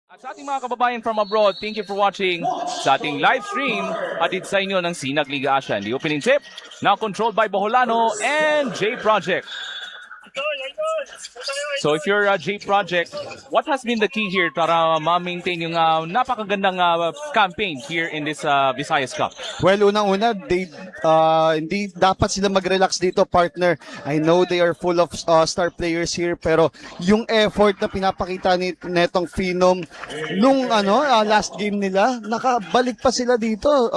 At sa ating mga kababayan from abroad, thank you for watching sa ating live stream atid sa inyo ng Sinag Liga Asia. The opening tip, now controlled by Boholano and J Project. So if you're a J Project, what has been the key here para ma-maintain yung napakagandang campaign here in this Visayas Cup? Well, unang-una, hindi dapat sila mag-relax dito, partner. I know they are full of star players here, pero yung effort na pinapakita netong Phenom nung last game nila, nakabalik pa sila dito,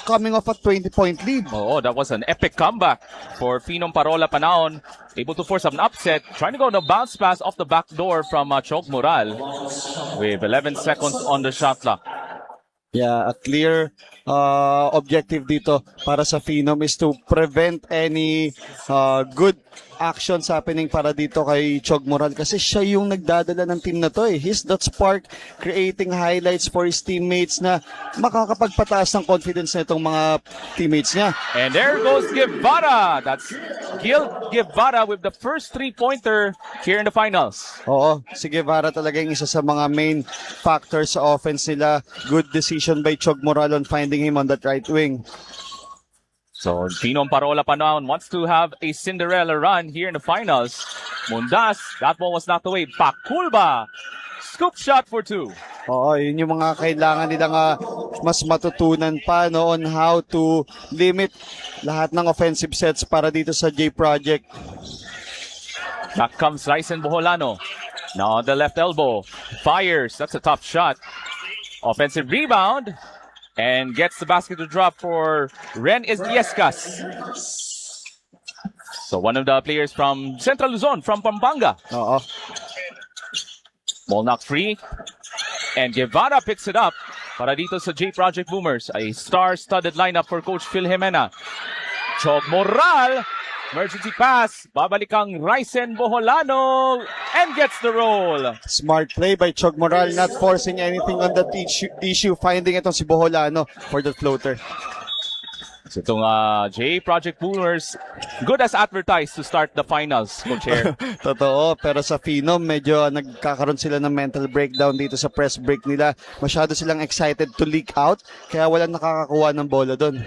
coming off a 20-point lead. Oh, that was an epic comeback for Phenom Parola Panaon. Able to force an upset, trying to go on a bounce pass off the back door from Chog Moral with 11 seconds on the shot clock. Yeah, a clear objective dito para sa Phenom is to prevent any good actions happening para dito kay Chog Moral kasi siya yung nagdadala ng team na to eh. He's that spark, creating highlights for his teammates na makakapagpataas ng confidence na itong mga teammates niya. And there goes Guevara. That's Gil Guevara with the first three-pointer here in the finals. Oo, si Guevara talaga yung isa sa mga main factors sa offense nila. Good decision by Chog Moral on finding him on that right wing. So, Phenom Parola Panaon wants to have a Cinderella run here in the finals. Mundas, that ball was knocked away. Pakulba, scoop shot for two. Oo, yun yung mga kailangan nilang mas matutunan pa on how to limit lahat ng offensive sets para dito sa J Project. Back comes Ryzen Boholano. Now on the left elbow. Fires. That's a tough shot. Offensive rebound. And gets the basket to drop for Ren Isdiescas. So one of the players from Central Luzon, from Pampanga. Oo. Ball knocked free. And Guevara picks it up para dito sa J Project Boomers. A star-studded lineup for Coach Phil Jimena. Chog Moral. Emergency pass. Babalik ang Ryzen Boholano. And gets the roll. Smart play by Chog Moral, not forcing anything on that issue. Finding itong si Boholano for the floater. So itong J Project Boomers, good as advertised to start the finals, Coach Air. Totoo, pero sa Phenom, medyo nagkakaroon sila ng mental breakdown dito sa press break nila. Masyado silang excited to leak out, kaya walang nakakakuha ng bola doon.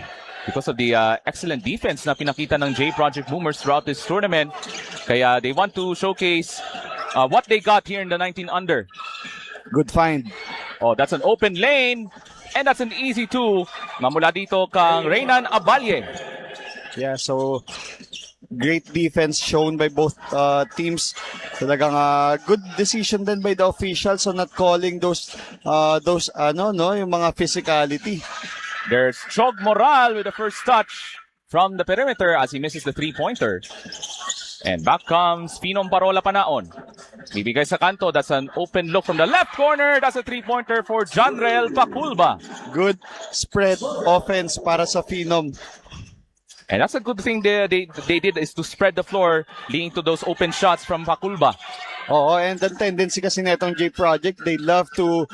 Because of the excellent defense na pinakita ng J Project Boomers throughout this tournament. Kaya they want to showcase what they got here in the 19 under. Good find. Oh, that's an open lane. And that's an easy two. Mamula dito kang Reynan Abalye. Yeah, so great defense shown by both teams. Talagang good decision din by the officials on not calling those yung mga physicality. There's Chog Moral with the first touch from the perimeter as he misses the three-pointer. And back comes Phenom Parola Panaon. Bibigay sa kanto. That's an open look from the left corner. That's a three-pointer for Janrel Pakulba. Good spread offense para sa Phenom. And that's a good thing they did is to spread the floor, leading to those open shots from Pakulba. Oo, and the tendency kasi netong J Project, they love to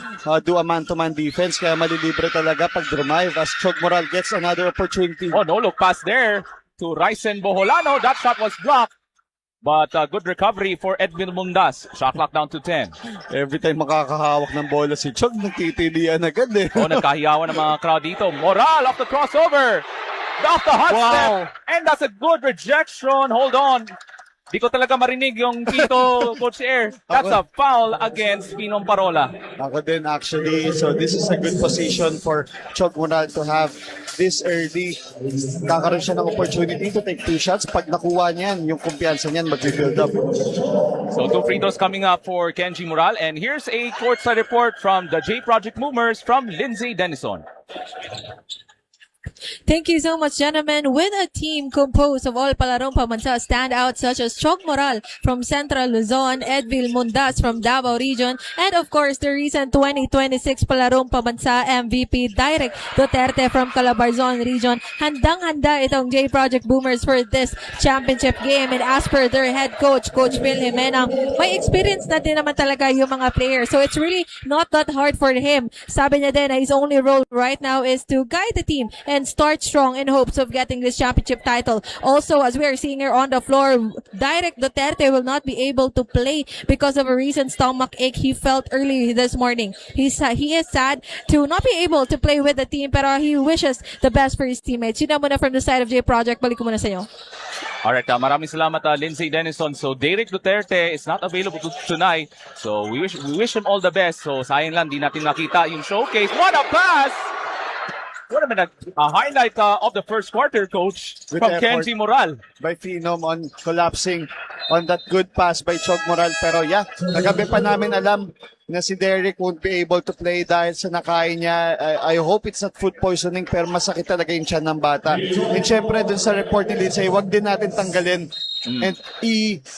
do a man-to-man defense, kaya malilibre talaga pag drive as Chog Moral gets another opportunity. Oh, no look pass there to Ryzen Boholano. That shot was blocked. But good recovery for Edwin Mundas. Shot clock down to 10. Every time makakahawak ng bola si Chog, nagtitilian agad eh. Oh, nagkahiyawan ng mga crowd dito. Moral off the crossover. Off the hot step. And that's a good rejection. Hold on. Di ko talaga marinig yung Tito, Coach Air. That's a foul against Phenom Parola. Ako din actually. So this is a good position for Chog Moral to have this early. Kakaroon siya ng opportunity to take two shots. Pag nakuha niyan, yung kumpiyansa niyan mag-build up. So two free throws coming up for Kenji Moral. And here's a courtside report from the J Project Boomers from Lindsay Denison. Thank you so much, gentlemen. With a team composed of all Palarong Pambansa standouts such as Chog Moral from Central Luzon, Edvil Mundas from Davao Region, and of course the recent 2026 Palarong Pambansa MVP Direk Duterte from Calabarzon Region, handang-handa itong J Project Boomers for this championship game. And as per their head coach, Coach Phil Jimena, may experience na din naman talaga yung mga players. So it's really not that hard for him. Sabi niya din na his only role right now is to guide the team and and start strong in hopes of getting this championship title. Also, as we are seeing here on the floor, Direct Duterte will not be able to play because of a recent stomach ache he felt early this morning. He is sad to not be able to play with the team, pero he wishes the best for his teammates. Yun na muna from the side of J Project. Balik ko muna sa iyo. Alright, maraming salamat Lindsay Denison. So Derek Duterte is not available tonight. So we wish him all the best. So sayang lang di natin nakita yung showcase. What a pass! What a highlight of the first quarter, coach, With from effort. Kenji Moral. By Phenom on collapsing on that good pass by Chog Moral. Pero yeah, nagabi pa namin alam na si Derek won't be able to play dahil sa nakain niya. I hope it's not food poisoning pero masakit talaga yung tiyan ng bata. And syempre dun sa report ni Lindsay, wag din natin tanggalin and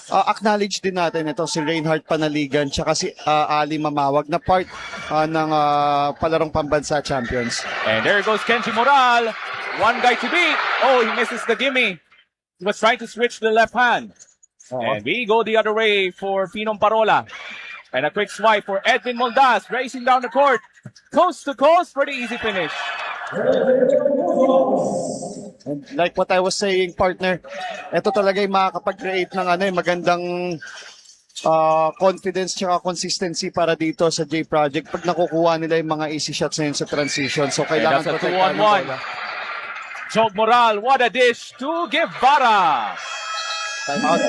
acknowledge din natin ito si Reinhardt Panaligan tsaka si Ali Mamawag na part ng palarong pambansa champions. And there goes Kenji Moral. One guy to beat. Oh, he misses the gimme. He was trying to switch to the left hand. And we go the other way for Phenom Parola. And a quick swipe for Edwin Moldas, racing down the court. Coast to coast for the easy finish. And like what I was saying, partner, ito talaga yung makakapag-create ng magandang confidence tsaka consistency para dito sa J Project pag nakukuha nila yung mga easy shots na yun sa transition. So kailangan that's a protektahan 2-on-1. nila. Chog Moral, what a dish to Guevara. Timeout.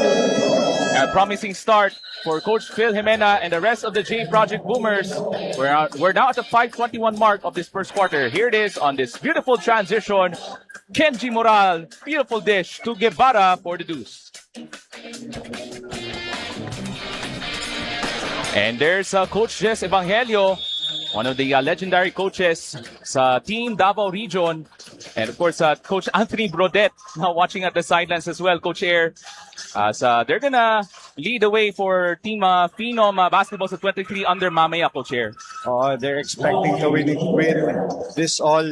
A promising start for Coach Phil Jimena and the rest of the J Project Boomers. We're now at the 5:21 mark of this first quarter. Here it is on this beautiful transition. Kenji Moral, beautiful dish to Guevara for the deuce. And there's Coach Jess Evangelio, one of the legendary coaches sa Team Davao Region. And of course, Coach Anthony Brodet now watching at the sidelines as well, Coach Air. So they're gonna lead the way for Team Phenom basketball sa 23 under mamaya, Coach Air. They're expecting to win this all.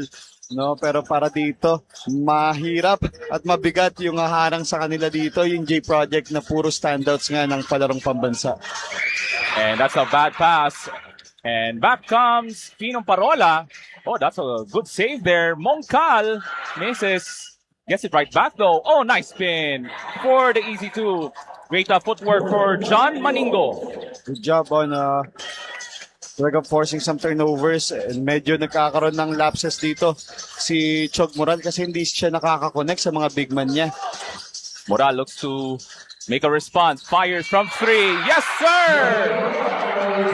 No, pero para dito, mahirap at mabigat yung harang sa kanila dito, yung J Project na puro standouts nga ng palarong pambansa. And that's a bad pass. And back comes Phenom Parola. Oh, that's a good save there. Mongkal misses. Gets it right back though. Oh, nice spin for the easy two. Great footwork for John Maningo. Good job on talagang forcing some turnovers and medyo nagkakaroon ng lapses dito si Chog Moral kasi hindi siya nakaka-connect sa mga big man niya. Moral looks to make a response. Fires from three. Yes, sir!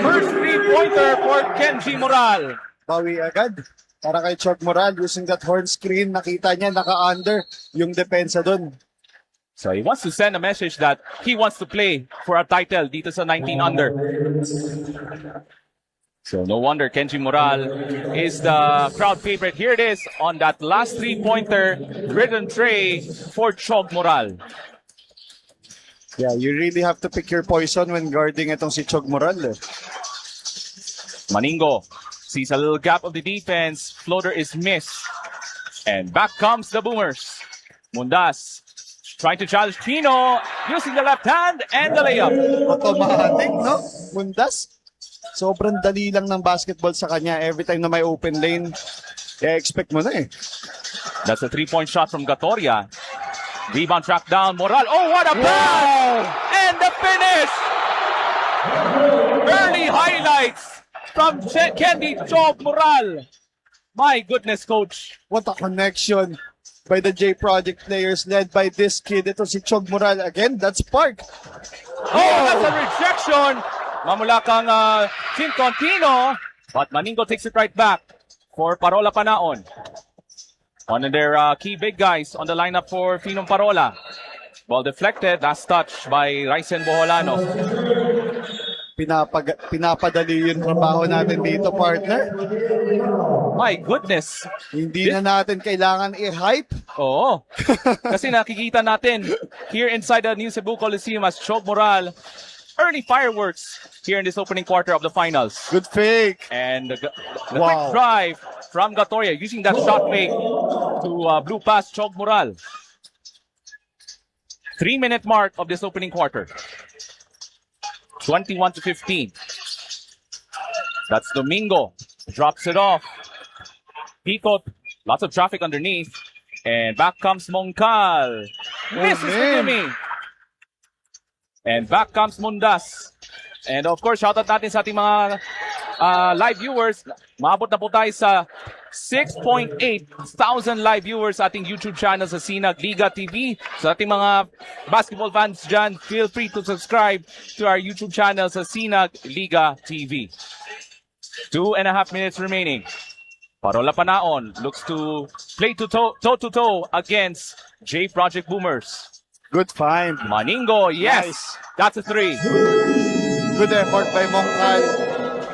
First three-pointer for Kenji Moral. Bawi agad para kay Chog Moral using that horn screen. Nakita niya naka-under yung depensa doon. So he wants to send a message that he wants to play for a title dito sa 19 under. So no wonder Kenji Moral is the crowd favorite. Here it is on that last three-pointer rhythm tray for Chog Moral. Yeah, you really have to pick your poison when guarding itong si Chog Moral. Maningo sees a little gap of the defense. Floater is missed. And back comes the Boomers. Mundas trying to challenge Pino using the left hand and the layup. Automatic, no? Mundas. Sobrang dali lang ng basketball sa kanya. Every time na may open lane, expect mo na eh. That's a three-point shot from Gatoria. Rebound track down. Moral. Oh, what a pass! And the finish! Early highlights from Kenji Chog Moral. My goodness, coach. What a connection by the J Project players led by this kid. Ito si Chog Moral. Again, that's Park. Oh, that's a rejection. Mamula kang Tim Contino. But Maningo takes it right back for Parola Panaon. One of their key big guys on the lineup for Phenom Parola. Ball deflected. Last touch by Ryzen Boholano. Pinapadali yung trabaho natin dito, partner. My goodness. Hindi na natin kailangan i-hype. Oo. Kasi nakikita natin here inside the New Cebu Coliseum as Chog Moral. Early fireworks here in this opening quarter of the finals. Good fake. And the Wow. quick drive from Gatoria using that shot fake to blue pass Chog Moral. 3-minute mark of this opening quarter. 21-15. That's Domingo. Drops it off. Pico Lots of traffic underneath. And back comes Mongcal. Misses the man. gimme. And back comes Mundas. And of course, shoutout natin sa ating mga live viewers. Maabot na po tayo sa 6.8 thousand live viewers sa ating YouTube channel sa Sinag Liga TV. Sa ating mga basketball fans dyan, feel free to subscribe to our YouTube channel sa Sinag Liga TV. 2.5 minutes remaining. Parola Panaon looks to play toe-to-toe against J Project Boomers. Good find. Maningo, yes! Nice. That's a 3. Good effort by Mongcal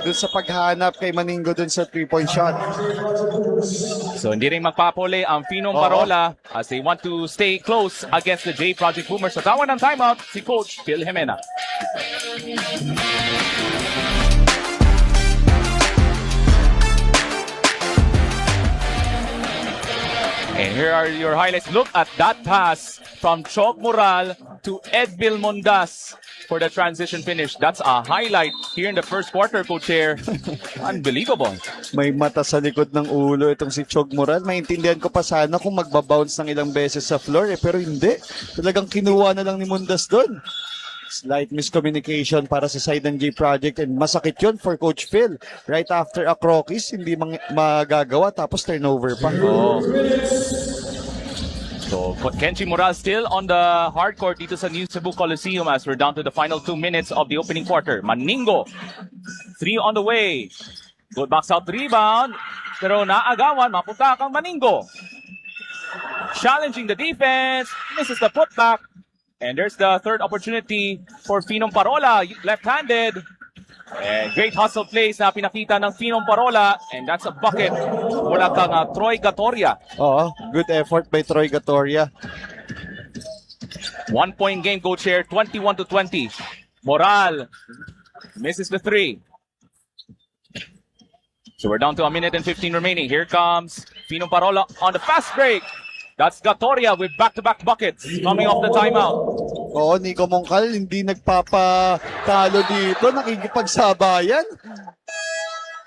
dun sa paghanap kay Maningo dun sa 3-point shot. So hindi rin magpapole ang Finom Oo. Parola as they want to stay close against the J Project Boomers. Sa tawan ng timeout, si Coach Phil Jimena. And here are your highlights. Look at that pass from Chok Moral to Edvil Mondas for the transition finish. That's a highlight here in the first quarter, Coach Chair. Unbelievable. May mata sa likod ng ulo itong si Chog Moral. Maintindihan ko pa sana kung magbabounce ng ilang beses sa floor pero hindi. Talagang kinuha na lang ni Mundas doon. Slight miscommunication para sa side ng J Project and masakit yun for Coach Phil. Right after a croquis, hindi magagawa tapos turnover pa. Oh. So, Kenji Moral still on the hard court dito sa New Cebu Coliseum as we're down to the final 2 minutes of the opening quarter. Maningo, 3 on the way. Good box out rebound. Pero naagawan, mapunta kang Maningo. Challenging the defense. Misses the putback. And there's the third opportunity for Finom Parola, left-handed. And great hustle plays na pinakita ng Finom Parola. And that's a bucket. Wala kang Troy Gatoria. Oo, good effort by Troy Gatoria. 1-point game, Coach Chair, 21-20. Moral misses the 3. So we're down to 1 minute and 15 remaining. Here comes Finom Parola on the fast break. That's Gatoria with back-to-back buckets coming off the timeout. Oo, Nico Mongcal hindi nagpapatalo dito. Nakikipagsabayan.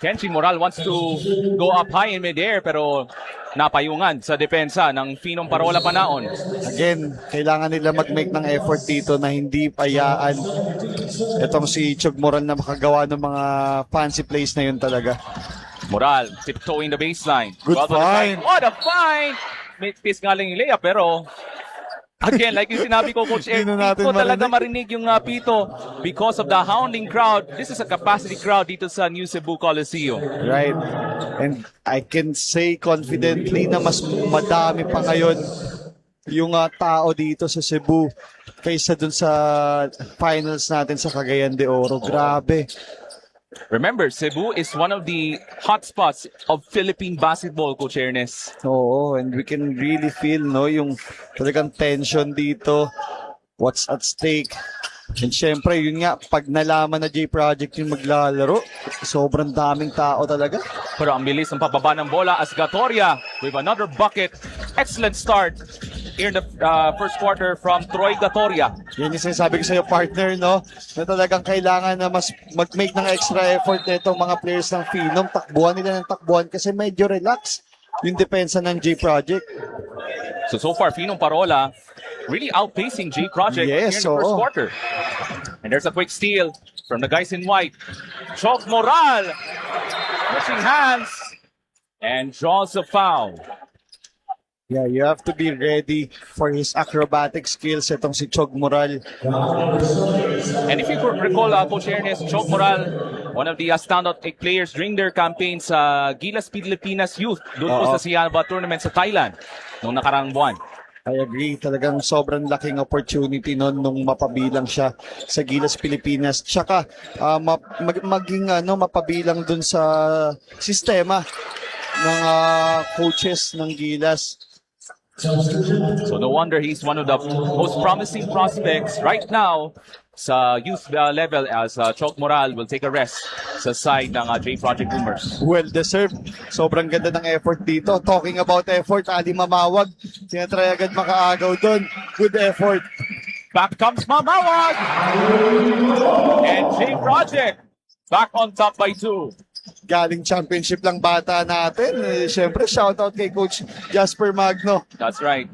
Kenji Moral wants to go up high in midair pero napayungan sa depensa ng Finom Parola Panaon. Again, kailangan nila mag-make ng effort dito na hindi payaan itong si Chog Moral na makagawa ng mga fancy plays na yun talaga. Moral tiptoeing the baseline. Good Well, find. What a find! May piss nga lang yung layup pero again, like yung sinabi ko, Coach Ed, Hindi na natin dito talaga marinig. marinig yung pito because of the hounding crowd. This is a capacity crowd dito sa New Cebu Coliseum. Right. And I can say confidently na mas madami pa ngayon yung tao dito sa Cebu kaysa dun sa finals natin sa Cagayan de Oro. Grabe. Remember, Cebu is one of the hotspots of Philippine basketball, Coach Ernest. Oo, and we can really feel yung talagang tension dito. What's at stake. And syempre, yun nga, pag nalaman na J Project yung maglalaro, sobrang daming tao talaga. Pero ang bilis ng pababa ng bola as Gatoria with another bucket. Excellent start here in the first quarter from Troy Gatoria. Yan yung sinasabi ko sa'yo, partner, no? Na talagang kailangan na mas mag-make ng extra effort na itong mga players ng Finom. Takbuhan nila ng takbuhan kasi medyo relax yung depensa ng J Project. So far, Finom Parola really outpacing J Project Yes, here in the first oo. quarter. And there's a quick steal from the guys in white. Chok Moral switching hands and draws a foul. Yeah, you have to be ready for his acrobatic skills itong si Chog Moral. And if you recall, Coach Ernest, Chok Moral, one of the standout players during their campaign sa Gilas Pilipinas Youth doon po Oo. sa Siaba Tournament sa Thailand noong nakarang buwan. I agree. Talagang sobrang laking opportunity nung mapabilang siya sa Gilas Pilipinas. Tsaka maging mapabilang dun sa sistema ng coaches ng Gilas. So no wonder he's one of the most promising prospects right now sa youth level as Chok Moral will take a rest sa side ng J Project Boomers. Well deserved. Sobrang ganda ng effort dito. Talking about effort, Ali Mamawag. Tinatry agad makaagaw doon. Good effort. Back comes Mamawag! And J Project back on top by 2. galing championship lang bata natin. Siyempre, shoutout kay Coach Jasper Magno. That's right.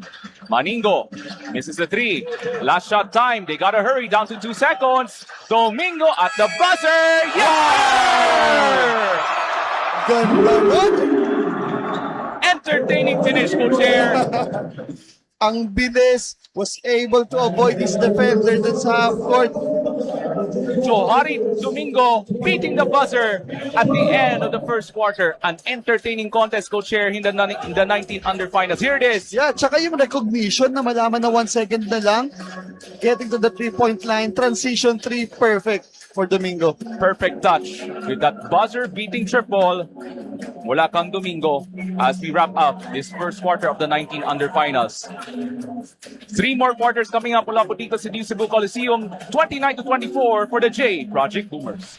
Maningo misses the three. Last shot time. They gotta hurry down to 2 seconds. Domingo at the buzzer. Yeah! Ganda nun! Entertaining finish, Coach Air. Ang bilis, was able to avoid his defender that's half court. Johari Domingo beating the buzzer at the end of the first quarter. An entertaining contest, Coach Air, in the 19 under finals. Here it is. Yeah, tsaka yung recognition na malaman na 1 second na lang, getting to the 3-point line, transition 3, perfect for Domingo. Perfect touch with that buzzer beating triple mula kang Domingo as we wrap up this first quarter of the 19 under finals. 3 more quarters coming up mula po dito sa New Cebu Coliseum, 29-24 for the J Project Boomers.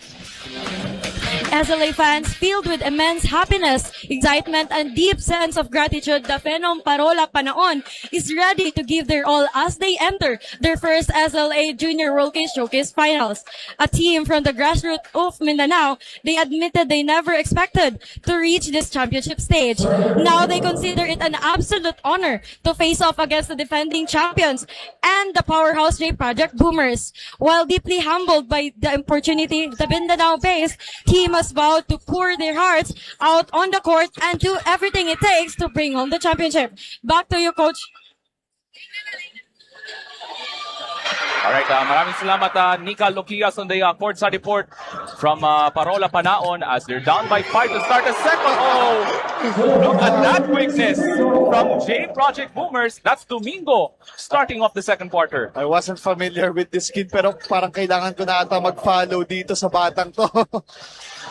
SLA fans filled with immense happiness, excitement, and deep sense of gratitude, the Phenom Parola Panaon is ready to give their all as they enter their first SLA Junior World Case Showcase Finals. A team from the grassroots of Mindanao, they admitted they never expected to reach this championship stage. Now they consider it an absolute honor to face off against the defending champions and the powerhouse J Project Boomers. While deeply humbled by the opportunity, the Mindanao-based team has vowed to pour their hearts out on the court and do everything it takes to bring home the championship. Back to you, Coach. Alright, maraming salamat Nika Lokias on the courtside report from Parola Panaon as they're down by 5 to start the second. Oh, look at that quickness from J Project Boomers. That's Domingo starting off the second quarter. I wasn't familiar with this kid pero parang kailangan ko na ata mag-follow dito sa batang to.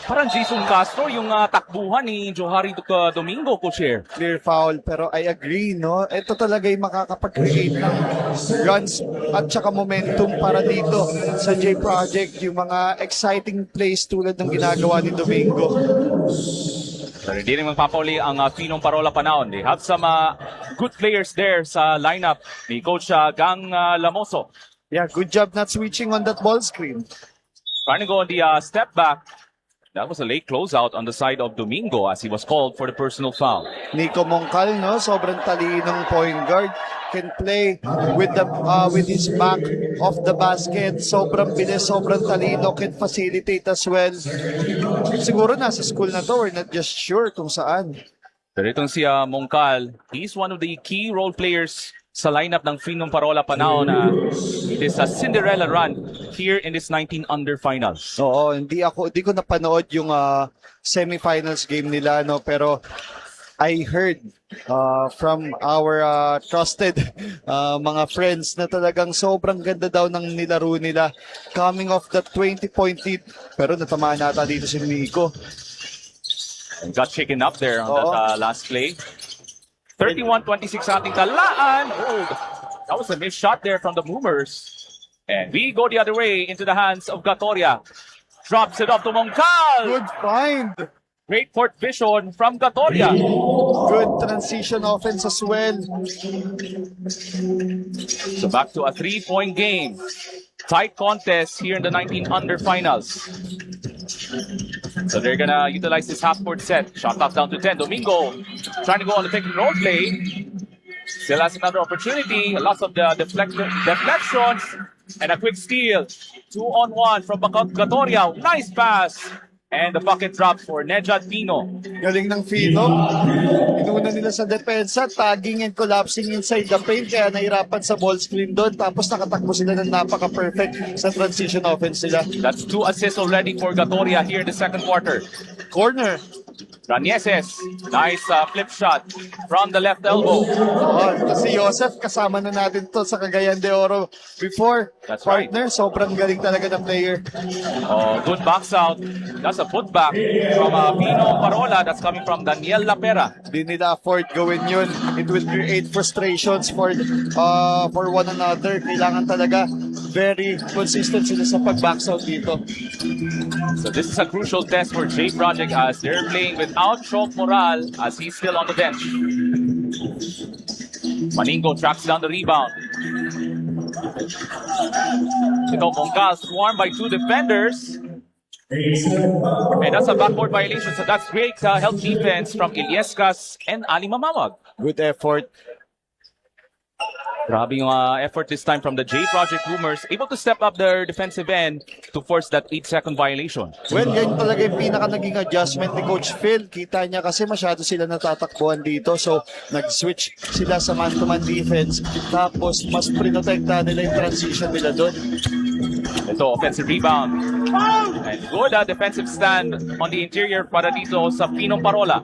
Parang Jason Castro yung takbuhan ni Johari Domingo, Coach Air. Clear foul, pero I agree, no? Ito talaga yung makakapag-create ng runs at saka momentum para dito sa J Project, yung mga exciting plays tulad ng ginagawa ni Domingo. Pero hindi rin magpapauli ang Phenom Parola Panaon. They have some good players there sa lineup ni Coach Gang Lamoso. Yeah, good job not switching on that ball screen. Trying to go on the step back. That was a late closeout on the side of Domingo as he was called for the personal foul. Nico Moncal, no? Sobrang talinong point guard. Can play with his back off the basket. Sobrang bilis, sobrang talino. Can facilitate as well. Siguro nasa school na to. We're not just sure kung saan. Pero itong si Moncal, he's one of the key role players sa lineup ng Phenom Parola Panaon na it is a Cinderella run here in this 19 under finals. Oo, hindi ko napanood yung semifinals game nila, no, pero I heard from our trusted mga friends na talagang sobrang ganda daw ng nilaro nila coming off the 20-point lead, pero natamaan nata dito si Nico. Got shaken up there on that last play. 31-26 ating talaan. Oh, that was a missed shot there from the Boomers. And we go the other way into the hands of Gatoria. Drops it off to Moncal. Good find. Great court vision from Gatoria. Good transition offense as well. So back to a 3-point game. Tight contest here in the 19 under finals. So they're gonna utilize this half-court set. Shot clock down to 10. Domingo trying to go on the pick and roll play. Still has another opportunity. Lots of the deflections and a quick steal. 2-on-1 from Gatoria. Nice pass. And the bucket drop for Nejad Pino. Galing ng Phenom. Inuna nila sa depensa, tagging and collapsing inside the paint, kaya nahirapan sa ball screen doon. Tapos nakatakbo sila ng napaka-perfect sa transition offense nila. That's 2 assists already for Gatoria here in the second quarter. Corner. Ranieses, nice flip shot from the left elbow. Kasi Joseph, kasama na natin to sa Cagayan de Oro before. That's Partner, sobrang galing talaga ng player. Oh, good box out. That's a putback from Phenom Parola. That's coming from Daniel Lapera. Di nila afford gawin yun. It will create frustrations for one another. Kailangan talaga very consistent sila sa pag-box out dito. So this is a crucial test for J Project as they're playing without Chok Moral as he's still on the bench. Maningo tracks down the rebound. Ito Moncal swarmed by 2 defenders. And that's a backboard violation. So that's great help defense from Iliescas and Ali Mamawag. Good effort. Grabe yung effort this time from the J Project Boomers. Able to step up their defensive end to force that 8-second violation. Well, yan talaga yung pinaka naging adjustment ni Coach Phil. Kita niya kasi masyado sila natatakbuhan dito. So, nag-switch sila sa man-to-man defense. Tapos, mas prinotekta nila yung transition nila doon. Ito, offensive rebound. And good defensive stand on the interior para dito sa Pinong Parola.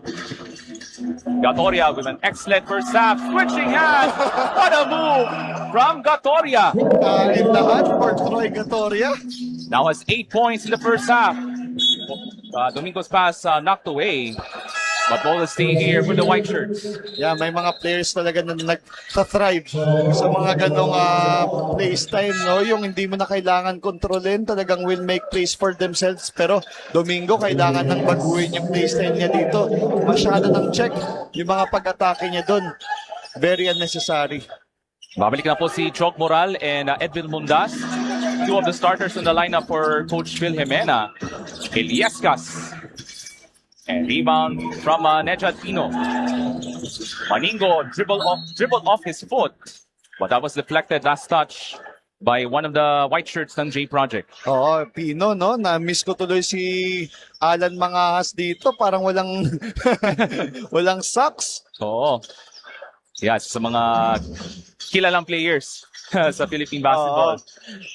Gatoria with an excellent first half. Switching hands. What a move from Gatoria. In lahat for Troy Gatoria. Now has 8 points in the first half. Domingo's pass knocked away. But ball is staying here with the white shirts. Yeah, may mga players talaga na nag-thrive sa mga ganong plays time, no? Yung hindi mo na kailangan kontrolin, talagang will make plays for themselves. Pero Domingo, kailangan nang baguhin yung play style niya dito. Masyado ng check yung mga pag-atake niya doon. Very unnecessary. Babalik na po si Chok Moral and Edvin Mundas. Two of the starters in the lineup for Coach Phil Jimena. Iliescas. And rebound from Nejad Pino. Maningo dribbled off his foot. But that was deflected last touch by one of the white shirts ng J Project. Oo, Pino, no? Na-miss ko tuloy si Alan Mangahas dito. Parang walang walang socks. Oo. Yes, sa mga kilalang players sa Philippine basketball.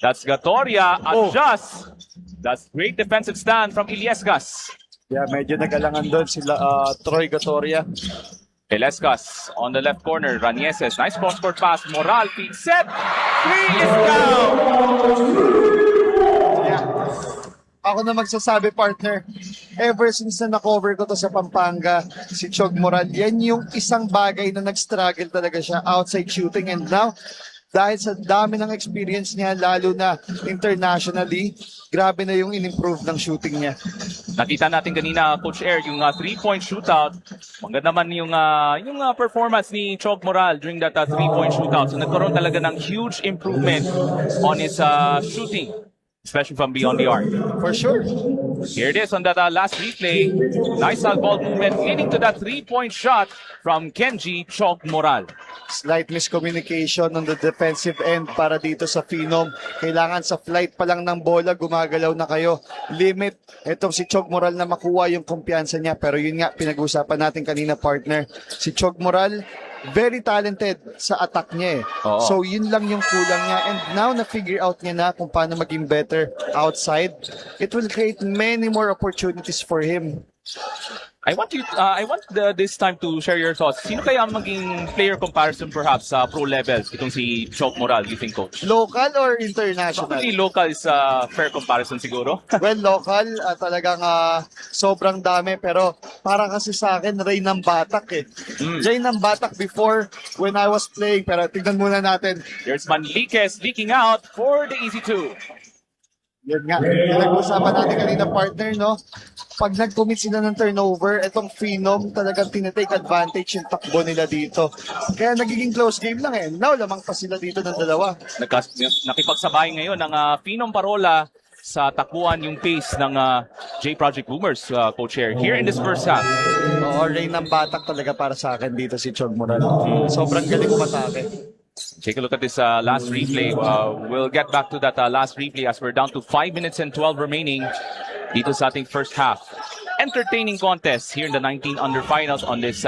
That's Gatoria. Adjust. That's great defensive stand from Iliescas. Yeah, medyo nag-alangan doon sila Troy Gatoria. Iliescas on the left corner. Ranieses. Nice cross-court pass. Moral feed set. Three is down. Yeah. Ako na magsasabi, partner, ever since na na-cover ko to sa Pampanga, si Chog Moral, yan yung isang bagay na nag-struggle talaga siya outside shooting. And now, dahil sa dami ng experience niya, lalo na internationally, grabe na yung in-improve ng shooting niya. Nakita natin kanina, Coach Air, yung 3-point shootout. Maganda naman yung performance ni Chog Moral during that 3-point shootout. So nagkaroon talaga ng huge improvement on his shooting, especially from beyond the arc. For sure. Here it is on that last replay. Nice ball movement leading to that 3-point shot from Kenji Chog Moral. Slight miscommunication on the defensive end para dito sa Phenom. Kailangan sa flight pa lang ng bola, gumagalaw na kayo. Limit itong si Chog Moral na makuha yung kumpiyansa niya. Pero yun nga, pinag-usapan natin kanina, partner. Si Chog Moral, very talented sa attack niya eh. Oo. So yun lang yung kulang niya. And now na-figure out niya na kung paano maging better outside. It will create many more opportunities for him. I want this time to share your thoughts. Sino kaya ang maging player comparison perhaps sa pro levels itong si Chog Moral, you think, Coach? Local or international? Probably local is a fair comparison siguro. Well, local, talagang sobrang dami. Pero para kasi sa akin, Ray ng Batak eh. Ray ng Batak before when I was playing. Pero tignan muna natin. There's Manliques leaking out for the easy two. Yan nga, pinag-usapan natin kanina, partner, no? Pag nag-commit sila ng turnover, itong Phenom talagang tinitake advantage yung takbo nila dito. Kaya nagiging close game lang eh. Now, lamang pa sila dito ng dalawa. Nakipagsabay ngayon ng Pinong Parola sa takbuhan yung pace ng J Project Boomers, Coach Air, here in this first half. Oo, Ray ng Batak talaga para sa akin dito si Chog Moral. Sobrang galing umatake. Take a look at this last replay. We'll get back to that last replay as we're down to 5 minutes and 12 remaining dito sa ating first half. Entertaining contest here in the 19 under finals on this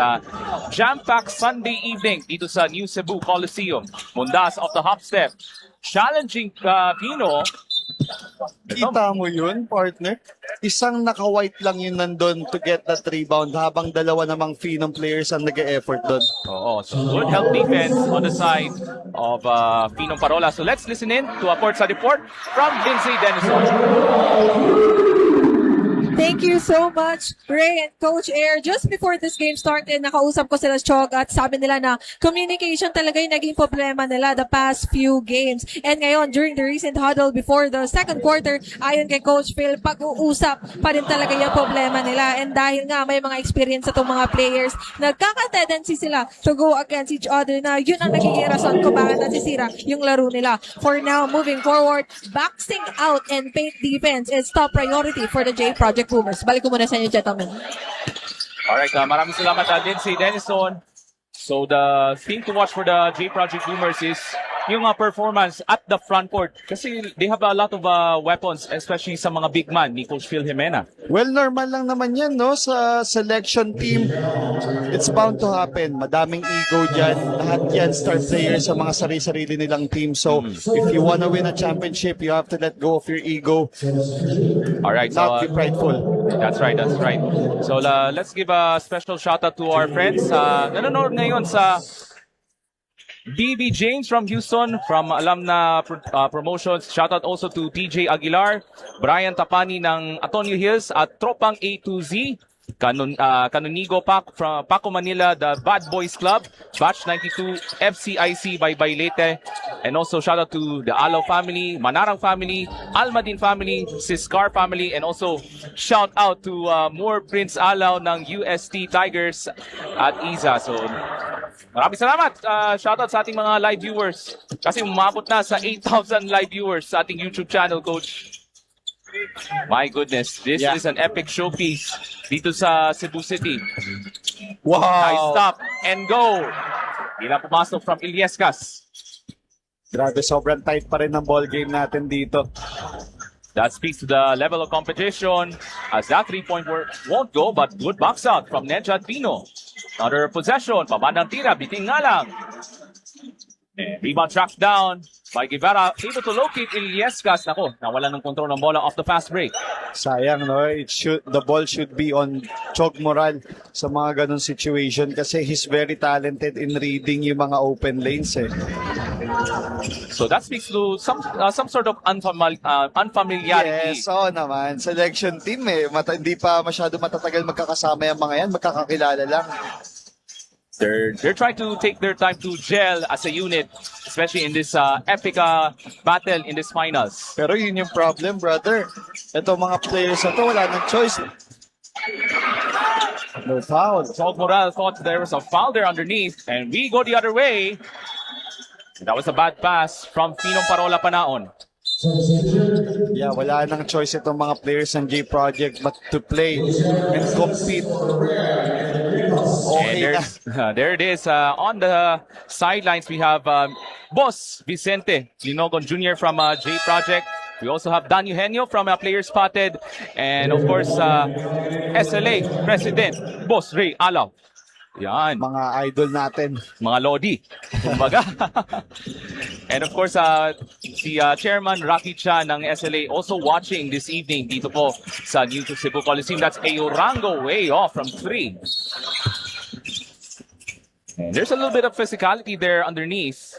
jam-packed Sunday evening dito sa New Cebu Coliseum. Mundas off the hop step. Challenging Pino. Kita mo yun, partner? Isang naka-white lang yun nandun to get that rebound habang dalawa namang Phenom players ang nag-e-effort doon. Oo, so good help defense on the side of Pinong Parola. So let's listen in to a courtside report from Lindsay Denison. Thank you so much, Ray and Coach Air. Just before this game started, nakausap ko sila Chog at sabi nila na communication talaga yung naging problema nila the past few games. And ngayon, during the recent huddle before the second quarter, ayon kay Coach Phil, pag-uusap pa rin talaga yung problema nila. And dahil nga may mga experience sa itong mga players, nagkaka-tendency sila to go against each other na yun ang nagiging rason kung bakit nasisira yung laro nila. For now, moving forward, boxing out and paint defense is top priority for the J Project Boomers. Balik ko muna sa inyo, gentlemen. Alright, maraming salamat Lindsay Denison. So the thing to watch for the J Project Boomers is yung performance at the front court. Kasi they have a lot of weapons, especially sa mga big man ni Coach Phil Jimena. Well, normal lang naman yan, no? Sa selection team, it's bound to happen. Madaming ego dyan. Lahat yan star players sa mga sarili-sarili nilang team. So, if you wanna win a championship, you have to let go of your ego. Alright, so Not be prideful. that's right. So let's give a special shout out to our friends nanonood ngayon sa BB James from Houston, from Alumna Promotions. Shout out also to TJ Aguilar, Brian Tapani ng Antonio Hills at Tropang A to Z, Canonigo Paco Manila, the Bad Boys Club, Batch 92, FCIC by Bailete, and also shout out to the Alaw family, Manarang family, Almadin family, Siscar family, and also shout out to more Prince Alaw ng UST Tigers at ISA. So maraming salamat. Shout out sa ating mga live viewers kasi umabot na sa 8,000 live viewers sa ating YouTube channel, Coach. My goodness, this Yeah. is an epic showpiece dito sa Cebu City. Wow! Nice stop and go. Hindi na pumasok from Iliescas. Grabe, sobrang tight pa rin ng ball game natin dito. That speaks to the level of competition as that three-point work won't go, but good box out from Nedja Trino. Another possession, pabandang tira, biting nga lang. And rebound tracked down by Guevara, able to locate Iliescas. Nako, nawala ng control ng bola off the fast break. Sayang, no? The ball should be on Chog Moral sa mga ganun situation kasi he's very talented in reading yung mga open lanes, eh. So that speaks to some sort of unfamiliarity. Yes, oo naman. Selection team, eh. Hindi pa masyado matatagal magkakasama yung mga yan. Magkakakilala lang. They're trying to take their time to gel as a unit, especially in this epic battle in this finals. Pero yun yung problem, brother. Ito mga players na to, wala nang choice. No foul. Chog Moral thought there was a foul there underneath, and we go the other way. That was a bad pass from Finong Parola Panaon. Yeah, wala nang choice itong mga players ng J Project but to play and compete. Okay na. There it is. On the sidelines, we have Boss Vicente Linogon Jr. from J Project. We also have Dan Eugenio from Player Spotted. And of course, SLA President, Boss Ray Alaw. Yan. Mga idol natin. Mga Lodi. Kumbaga. And of course, si Chairman Rocky Chan ng SLA also watching this evening dito po sa New to Cebu Coliseum. That's Ayorango way off from 3. And there's a little bit of physicality there underneath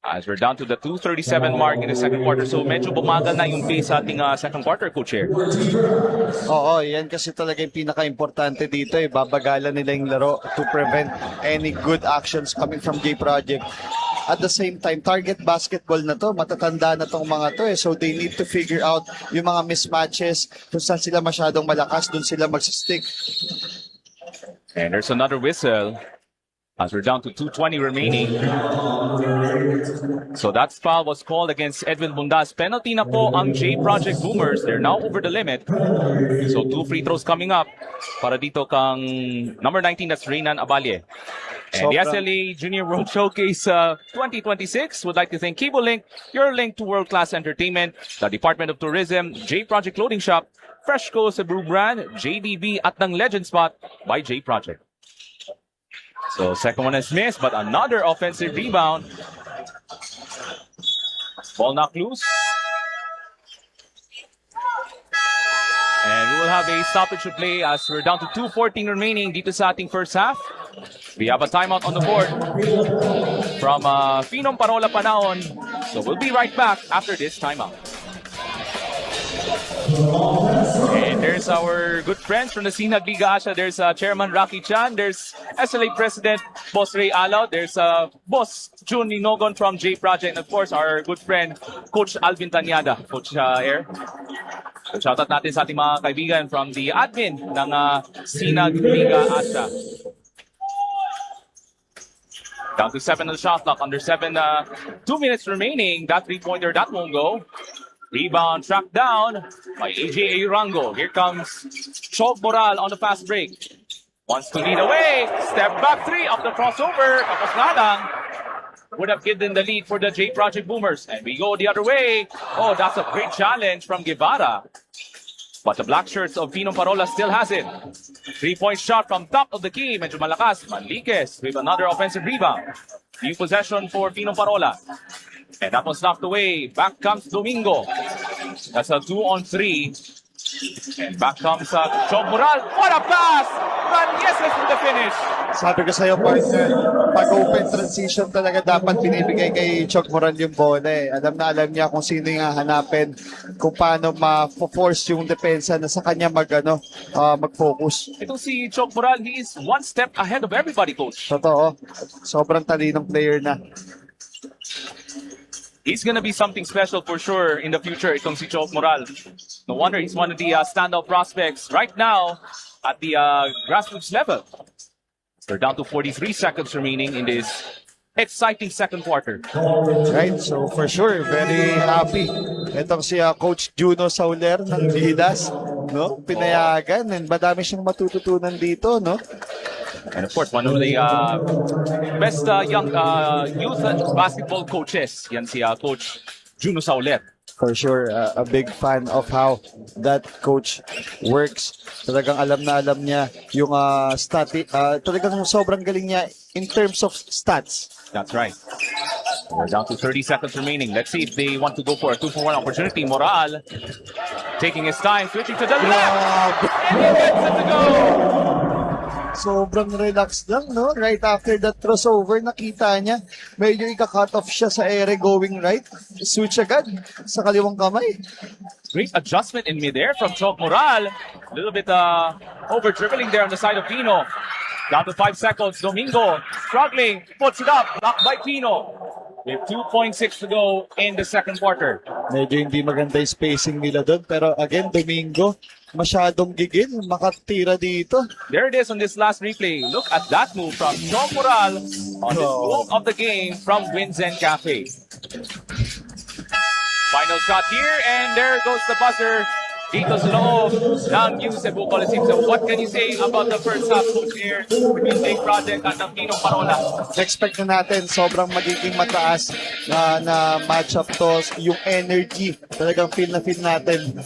as we're down to the 2:37 mark in the second quarter. So medyo bumagal na yung pace sa ating second quarter, Coach Chair. Oo, yan kasi talaga yung pinaka-importante dito, eh. Babagalan nila yung laro to prevent any good actions coming from J Project. At the same time, target basketball na to, matatanda na tong mga to, eh. So they need to figure out yung mga mismatches, kung saan sila masyadong malakas, dun sila magsistick. And there's another whistle as we're down to 2:20 remaining. So that foul was called against Edwin Bundas. Penalty na po ang J Project Boomers. They're now over the limit. So 2 free throws coming up para dito kang number 19, that's Reynan Abalye. And the SLA Junior World Showcase 2026 would like to thank Kibo Link, your link to world-class entertainment, the Department of Tourism, J Project Clothing Shop, Freshco Cebu Brand, JDB at ng Legend Spot by J Project. So second one is missed, but another offensive rebound. Ball knocked loose. And we will have a stoppage to play as we're down to 2:14 remaining dito sa ating first half. We have a timeout on the board from Finong Parola Panaon. So we'll be right back after this timeout. And there There's our good friends from the Sinag Liga Asia. There's Chairman Rocky Chan. There's SLA President Boss Ray Alao. There's Boss Jun Ninogon from J Project. And of course, our good friend Coach Alvin Tanyada. Coach Air. So shoutout natin sa ating mga kaibigan from the admin ng Sinag Liga Asia. Down to 7 on the shot clock. Under 7, 2 minutes remaining. That three-pointer, that won't go. Rebound tracked down by AJ Arango. Here comes Chog Moral on the fast break. Wants to lead away. Step back three of the crossover. Tapos nga lang. Would have given the lead for the J Project Boomers. And we go the other way. Oh, that's a great challenge from Guevara. But the black shirts of Pino Parola still has it. 3-point shot from top of the key. Medyo malakas. Manliques with another offensive rebound. New possession for Pino Parola. And that was knocked away. Back comes Domingo. That's a 2-on-3. And back comes Chog Moral. What a pass! Manyeses with the finish. Sabi ko sa'yo, partner, pag open transition talaga dapat binibigay kay Chog Moral yung bola eh. Alam na alam niya kung sino yung hahanapin, kung paano ma-force yung depensa na sa kanya mag-focus. Ito si Chog Moral, he is one step ahead of everybody, coach. Totoo, sobrang talinong player na. He's gonna be something special for sure in the future. Itong si Chog Moral. No wonder he's one of the standout prospects right now at the grassroots level. They're down to 43 seconds remaining in this exciting second quarter. Right, so for sure, very happy. Itong si Coach Juno Sauler ng Gilas, no? Pinayagan, and madami siyang matututunan dito, no? And of course, one of the best young youth basketball coaches. Yan si Coach Juno Sauler. For sure, a big fan of how that coach works. Talagang alam na alam niya yung talagang sobrang galing niya in terms of stats. That's right. We're down to 30 seconds remaining. Let's see if they want to go for a 2-for-1 opportunity. Moral taking his time, switching to the left. And he gets it to go. Sobrang relaxed lang, no? Right after that crossover, nakita niya, medyo ika-cut off siya sa ere going right. Switch agad sa kaliwang kamay. Great adjustment in midair from Chog Moral. A little bit over dribbling there on the side of Pino. Down to 5 seconds. Domingo struggling, puts it up, blocked by Pino. With 2.6 to go in the second quarter. Medyo hindi maganda yung spacing nila doon. Pero again, Domingo, masyadong gigil, makatira dito. There it is on this last replay. Look at that move from Chog Moral on this move of the game from Winzen Cafe. Final shot here, and there goes the buzzer. Dito sa loob ng New Cebu Coliseum. So what can you say about the first half, Coach here, between J Project at ng Pinong Parola? Expect na natin sobrang magiging mataas na matchup to. Yung energy, talagang feel natin.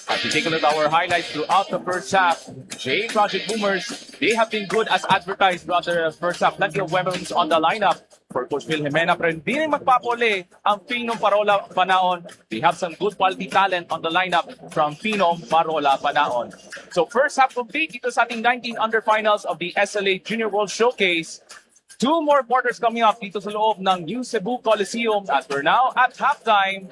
As we take a look at our highlights throughout the first half, J Project Boomers, they have been good as advertised throughout the first half. Plenty of weapons on the lineup for Coach Phil Jimena, pero hindi rin magpapuli ang Pinong Parola Panaon. They have some good quality talent on the lineup from Pinong Parola Panaon. So first half complete dito sa ating 19 under finals of the SLA Junior World Showcase. 2 more quarters coming up dito sa loob ng New Cebu Coliseum as we're now at halftime.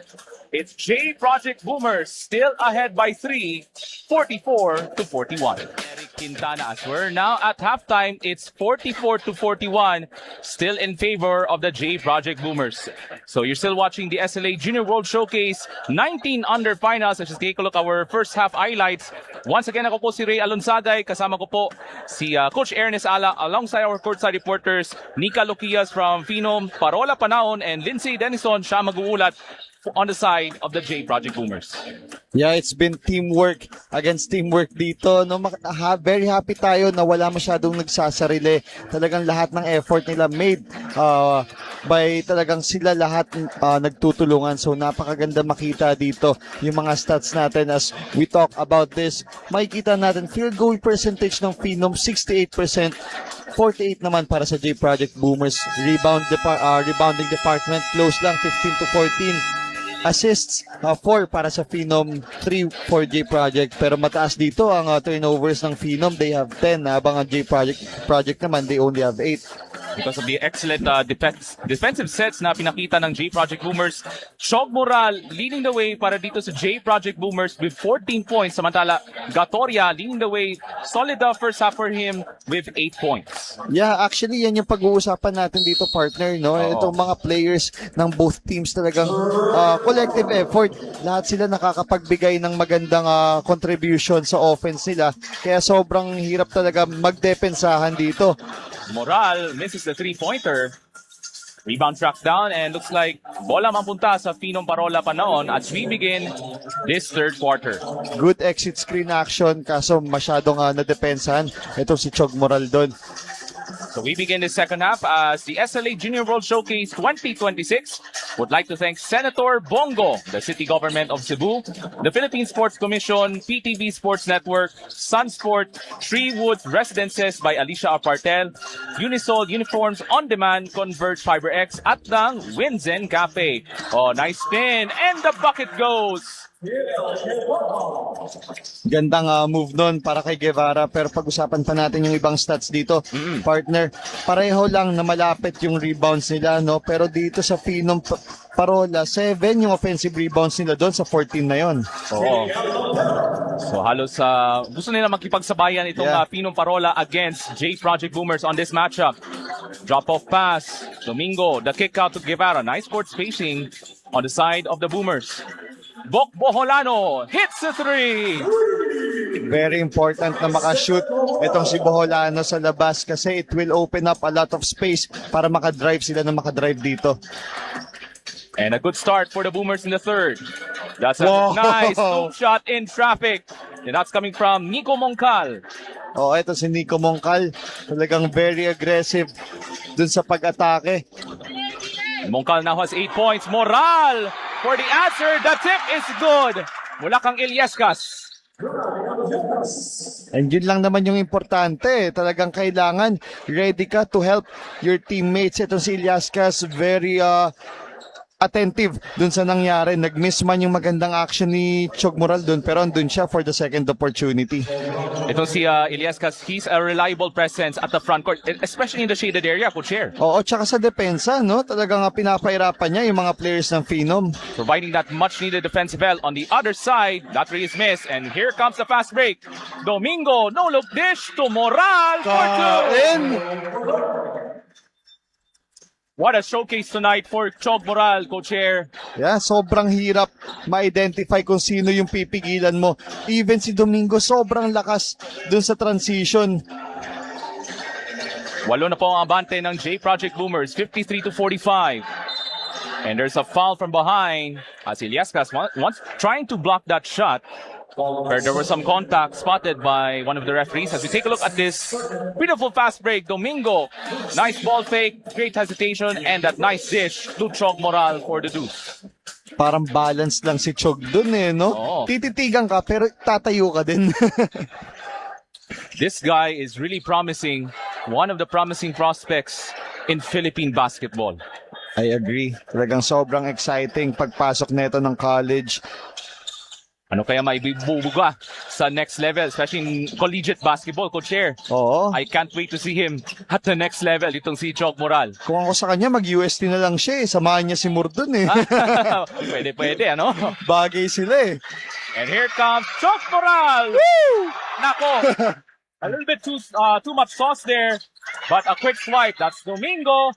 It's J Project Boomers still ahead by 3, 44-41. Eric Quintana, as we're now at halftime, it's 44-41, still in favor of the J Project Boomers. So you're still watching the SLA Junior World Showcase, 19 under finals. Let's just take a look at our first half highlights. Once again, ako po si Ray Alonsaday, kasama ko po si Coach Ernest Ala, alongside our courtside reporters, Nika Loquias from Finom, Parola Panaon, and Lindsay Denison, siya mag-uulat on the side of the J Project Boomers. Yeah, it's been teamwork against teamwork dito. No, very happy tayo na wala masyadong nagsasarili. Talagang lahat ng effort nila made by talagang sila lahat nagtutulungan. So napakaganda makita dito yung mga stats natin as we talk about this. Makikita natin field goal percentage ng Phenom 68%. 48 naman para sa J Project Boomers. Rebounding department close lang 15-14. Assists 4 para sa Phenom, 3 for J Project, pero mataas dito ang turnovers ng Phenom. They have 10 habang ang J Project naman they only have 8. because of the excellent defensive sets na pinakita ng J Project Boomers. Chog Moral leading the way para dito sa J Project Boomers with 14 points. Samantala, Gatoria leading the way. Solid first half for him with 8 points. Yeah, actually yan yung pag-uusapan natin dito, partner, no? Itong mga players ng both teams talagang collective effort. Lahat sila nakakapagbigay ng magandang contribution sa offense nila. Kaya sobrang hirap talaga magdepensahan dito. Moral misses the three-pointer. Rebound tracked down and looks like bola mapunta sa Finom Parola Panaon as we begin this third quarter. Good exit screen action kaso masyadong nadepensahan. Ito si Chog Moral doon. So we begin the second half as the SLA Junior World Showcase 2026 would like to thank Senator Bongo, the City Government of Cebu, the Philippine Sports Commission, PTV Sports Network, Sunsport, Treewood Residences by Alicia Apartel, Unisol Uniforms On Demand, Converge FiberX, at ng Winzen Cafe. Oh, nice spin, and the bucket goes! Gandang move nun para kay Guevara, pero pag-usapan pa natin yung ibang stats dito, partner. Pareho lang na malapit yung rebounds nila, no? Pero dito sa Finom Parola, 7 yung offensive rebounds nila doon sa 14 na yon. Oo. So halos gusto nila makipagsabayan itong Finom Parola against J Project Boomers on this matchup. Drop-off pass, Domingo, the kick out to Guevara. Nice court spacing on the side of the Boomers. Bok Boholano hits the three. Very important na makashoot itong si Boholano sa labas kasi it will open up a lot of space para makadrive sila na makadrive dito. And a good start for the Boomers in the third. That's a nice scoop shot in traffic. And that's coming from Nico Moncal. Oh, ito si Nico Moncal, talagang very aggressive dun sa pag-atake. Moncal now has 8 points. Moral for the answer. The tip is good. Mula kang Iliescas. And yun lang naman yung importante. Talagang kailangan ready ka to help your teammates. Ito si Iliascas, very attentive dun sa nangyari. Nag-miss man yung magandang action ni Chog Moral dun, pero andun siya for the second opportunity. Itong si Iliescas, he's a reliable presence at the front court, especially in the shaded area, co-chair. Oo, tsaka sa depensa, no? Talagang pinapahirapan niya yung mga players ng Finom. Providing that much-needed defensive help on the other side. That three is missed, and here comes the fast break. Domingo, no-look dish to Moral for two. What a showcase tonight for Chog Moral, co-chair. Yeah, sobrang hirap ma-identify kung sino yung pipigilan mo. Even si Domingo, sobrang lakas dun sa transition. Walo na po ang abante ng J Project Boomers, 53-45. And there's a foul from behind as Iliescas once trying to block that shot. Where there was some contact spotted by one of the referees. As we take a look at this beautiful fast break, Domingo, nice ball fake, great hesitation, and that nice dish to Chog Moral for the deuce. Parang balance lang si Chog dun no? Oo. Tititigan ka pero tatayo ka din. This guy is really promising, one of the promising prospects in Philippine basketball. I agree. Talagang sobrang exciting pagpasok nito ng college. Ano kaya maibubuga sa next level, especially in collegiate basketball, co-chair? Oo. I can't wait to see him at the next level, itong si Chog Moral. Kung ako sa kanya, mag-UST na lang siya Samahan niya si Murdun Pwede, ano? Bagay sila And here comes Chog Moral! Woo! Nako! A little bit too much sauce there, but a quick swipe. That's Domingo.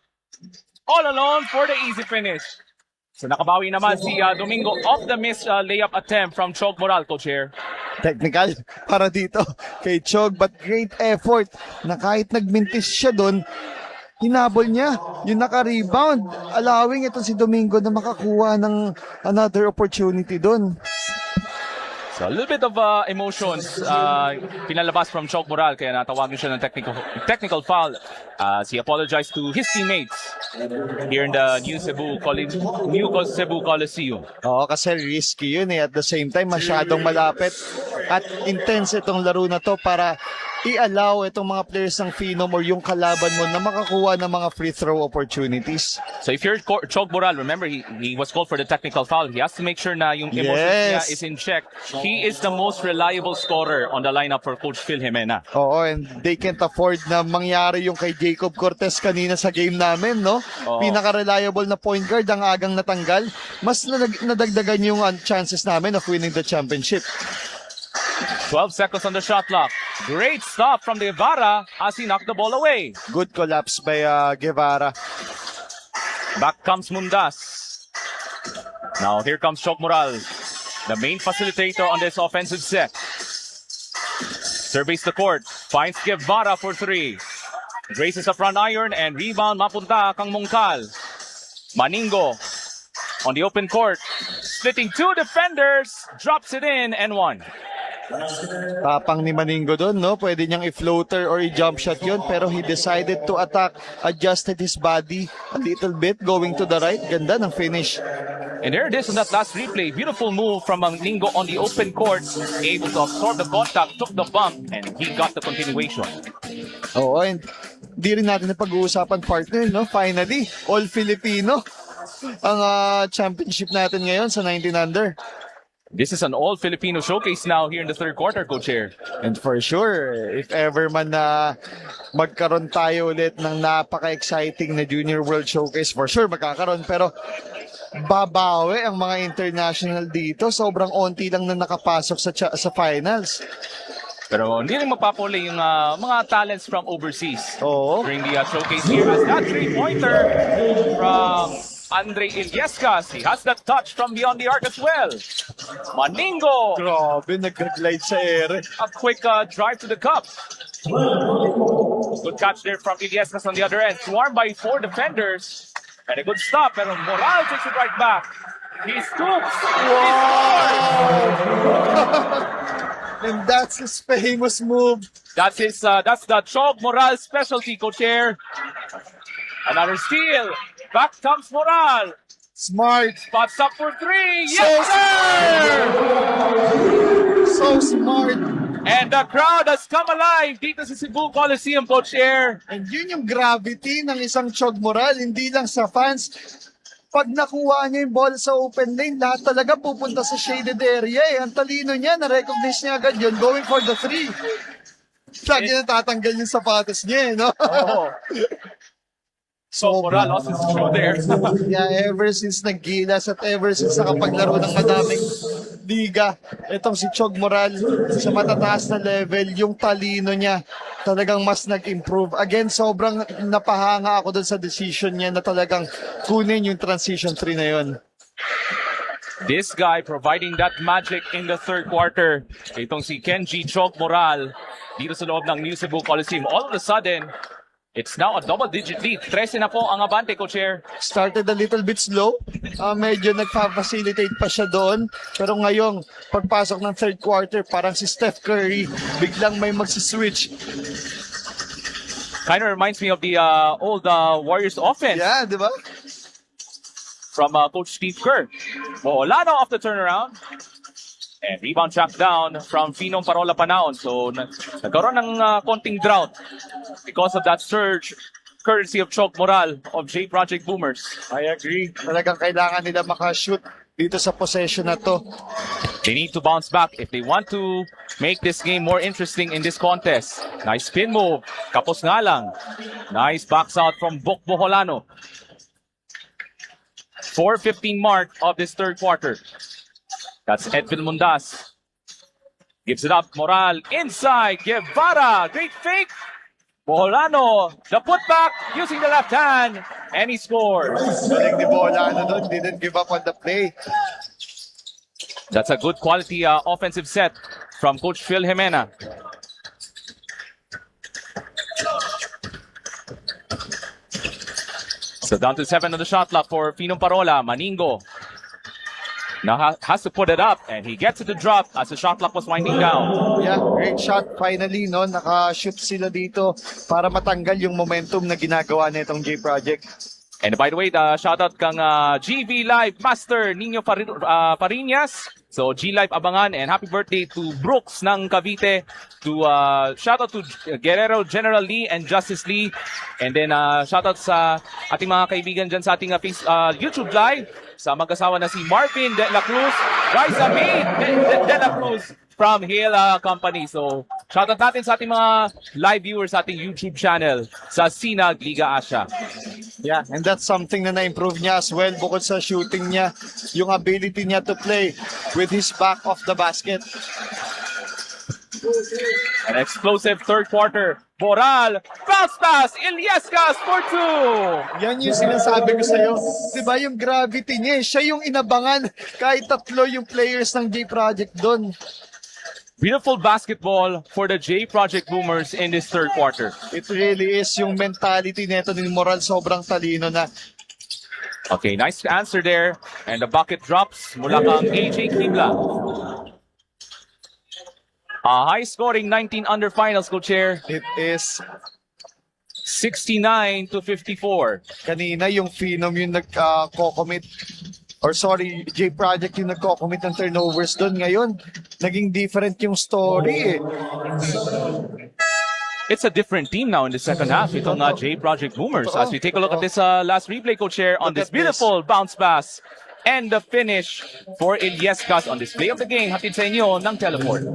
All alone for the easy finish. So nakabawi naman si Domingo off the missed layup attempt from Chog Moral, co-chair. Technical para dito kay Chog, but great effort na kahit nagmintis siya doon, hinabol niya yung naka-rebound, allowing ito si Domingo na makakuha ng another opportunity doon. So a little bit of emotions pinalabas from Chog Moral kaya natawagin siya ng technical foul. He apologized to his teammates here in the New Cebu Coliseum. Oo, kasi risky yun At the same time, masyadong malapit at intense itong laro na to para i-allow itong mga players ng Phenom or yung kalaban mo na makakuha ng mga free throw opportunities. So if you're Chog Moral, remember he was called for the technical foul. He has to make sure na yung emotions niya Yes. is in check. He is the most reliable scorer on the lineup for Coach Phil Jimena. Oo, and they can't afford na mangyari yung kay Jacob Cortez kanina sa game namin, no? Oo. Pinaka-reliable na point guard ang agang natanggal. Mas nadagdagan yung chances namin of winning the championship. 12 seconds on the shot clock. Great stop from the Guevara as he knocked the ball away. Good collapse by Guevara. Back comes Mundas. Now here comes Chog Moral, the main facilitator on this offensive set. Surveys the court, finds Guevara for three. Races a front iron and rebound mapunta kang Mongkal. Maningo on the open court, splitting two defenders, drops it in and one. Tapang ni Maningo doon, no? Pwede niyang i-floater or i-jump shot yun, pero he decided to attack, adjusted his body a little bit, going to the right. Ganda ng finish. And there it is on that last replay. Beautiful move from Maningo on the open court. Able to absorb the contact, took the bump, and he got the continuation. Oo, and di rin natin na pag-uusapan partner, no? Finally, all Filipino ang championship natin ngayon sa 19 under. This is an all-Filipino showcase now here in the third quarter, Coach Air. And for sure, if ever man na magkaroon tayo ulit ng napaka-exciting na Junior World Showcase, for sure magkakaroon. Pero babawi ang mga international dito. Sobrang onti lang na nakapasok sa finals. Pero hindi rin mapapuli yung mga talents from overseas Oo. during the showcase here. As that three-pointer from Andre Iliescas. He has that touch from beyond the arc as well. Maningo, Grabe, nag-glide sa ere. a quick drive to the cup. Good catch there from Iliescas on the other end. Swarmed by four defenders. And a good stop. Pero Moral takes it right back. He scoops. And that's his famous move. That's the Chog Moral specialty, Coach Air. Another steal. Back comes Moral. Smart. Spots up for three. Yes, sir! So smart. And the crowd has come alive dito sa Cebu Coliseum, Coach Air. And yun yung gravity ng isang Chog Moral, hindi lang sa fans. Pag nakuha niya yung ball sa open lane, lahat talaga pupunta sa shaded area. Ang talino niya, na-recognize niya agad yun, going for the three. Lagi na tatanggal yung sapatos niya, no? Oh. So Moral lost his shoe there. Yeah, ever since naggilas at ever since nakapaglaro ng madaming liga, itong si Chog Moral sa matataas na level, yung talino niya talagang mas nag-improve. Again, sobrang napahanga ako dun sa decision niya na talagang kunin yung transition 3 na yun. This guy providing that magic in the third quarter. Itong si Kenji Chog Moral dito sa loob ng New Cebu Coliseum. All of a sudden, it's now a double-digit lead. 13 na po ang abante, Coach Air. Started a little bit slow. Medyo nagpa-facilitate pa siya doon. Pero ngayong pagpasok ng third quarter, parang si Steph Curry, biglang may magsiswitch. Kind of reminds me of the old Warriors offense Yeah, di ba? from Coach Steve Kerr. Moolano off the turnaround. And rebound track down from Phenom Parola Panaon. So nagkaroon ng konting drought because of that surge courtesy of Chog Moral of J Project Boomers. I agree. Talagang kailangan nila makashoot dito sa possession na to. They need to bounce back if they want to make this game more interesting in this contest. Nice spin move. Kapos nga lang. Nice box out from Bok Boholano. 4:15 mark of this third quarter. That's Edvin Mundas. Gives it up. Moral inside. Guevara. Great fake. Boholano. The putback using the left hand. And he scores. Galing ni Boholano doon. Didn't give up on the play. That's a good quality offensive set from Coach Phil Jimena. So down to 7 on the shot clock for Phenom Parola. Maningo now has to put it up, and he gets to the drop as the shot clock was winding down. Yeah, great shot finally, no? Naka-shoot sila dito para matanggal yung momentum na ginagawa na itong J Project. And by the way, the shoutout kang GV Live Master Nino Farinas. So G-Life abangan, and happy birthday to Brooks ng Cavite, to shout out to Guerrero General Lee and Justice Lee, and then shout out sa ating mga kaibigan dyan sa ating YouTube live, sa mag-asawa na si Marvin De La Cruz, Raisa May De La Cruz from Hila Company. So shout out natin sa ating mga live viewers sa ating YouTube channel sa Sinag Liga Asia. Yeah, and that's something na na-improve niya as well bukod sa shooting niya, yung ability niya to play with his back off the basket. An explosive third quarter. Boral, bounce pass, Iliescas for 2. Yan yung sinasabi ko sa'yo. Diba yung gravity niya, siya yung inabangan kahit tatlo yung players ng J-Project doon. Beautiful basketball for the J Project Boomers in this third quarter. It really is yung mentality nito ni Moral, sobrang talino na. Okay, nice answer there. And the bucket drops mula kang AJ Kibla. A high-scoring 19 under finals, Co-Chair. It is 69 to 54. kanina yung Phenom yung nagko-commit or sorry, J-Project yung nagko-commit ng turnovers doon. Ngayon, naging different yung story eh. It's a different team now in the second half. Itong J Project Boomers. As we take a look at this last replay, Co-Chair, on this beautiful bounce pass and the finish for Iliescas on display of the game. Hatid sa inyo ng Teleport.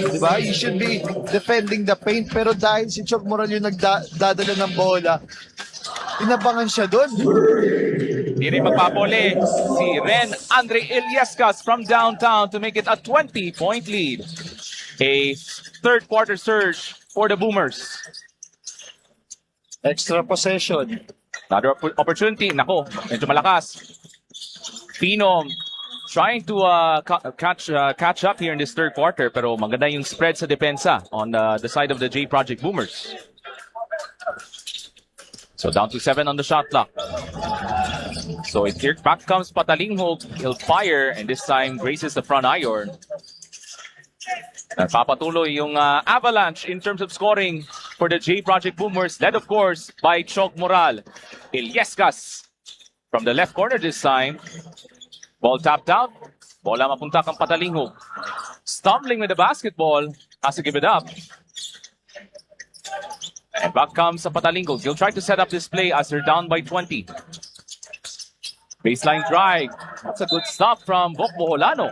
Diba? You should be defending the paint, pero dahil si Chog Moral yung nagdadala ng bola, inabangan siya doon. Di rin magpapole si Ren Andre Iliescas from downtown to make it a 20-point lead. A third quarter surge for the Boomers. Extra possession. Another opportunity. Nako, medyo malakas. Phenom trying to catch up here in this third quarter, pero maganda yung spread sa depensa on the side of the J Project Boomers. So down to 7 on the shot clock. So here back comes Patalingho. He'll fire, and this time graces the front iron. Nagpapatuloy yung avalanche in terms of scoring for the J Project Boomers, led of course by Chog Moral. Iliescas from the left corner this time. Ball tapped out. Bola mapunta kang Patalingho. Stumbling with the basketball. Has to give it up. And back comes Patalingho. He'll try to set up this play as they're down by 20. Baseline drive. That's a good stop from Bok Boholano.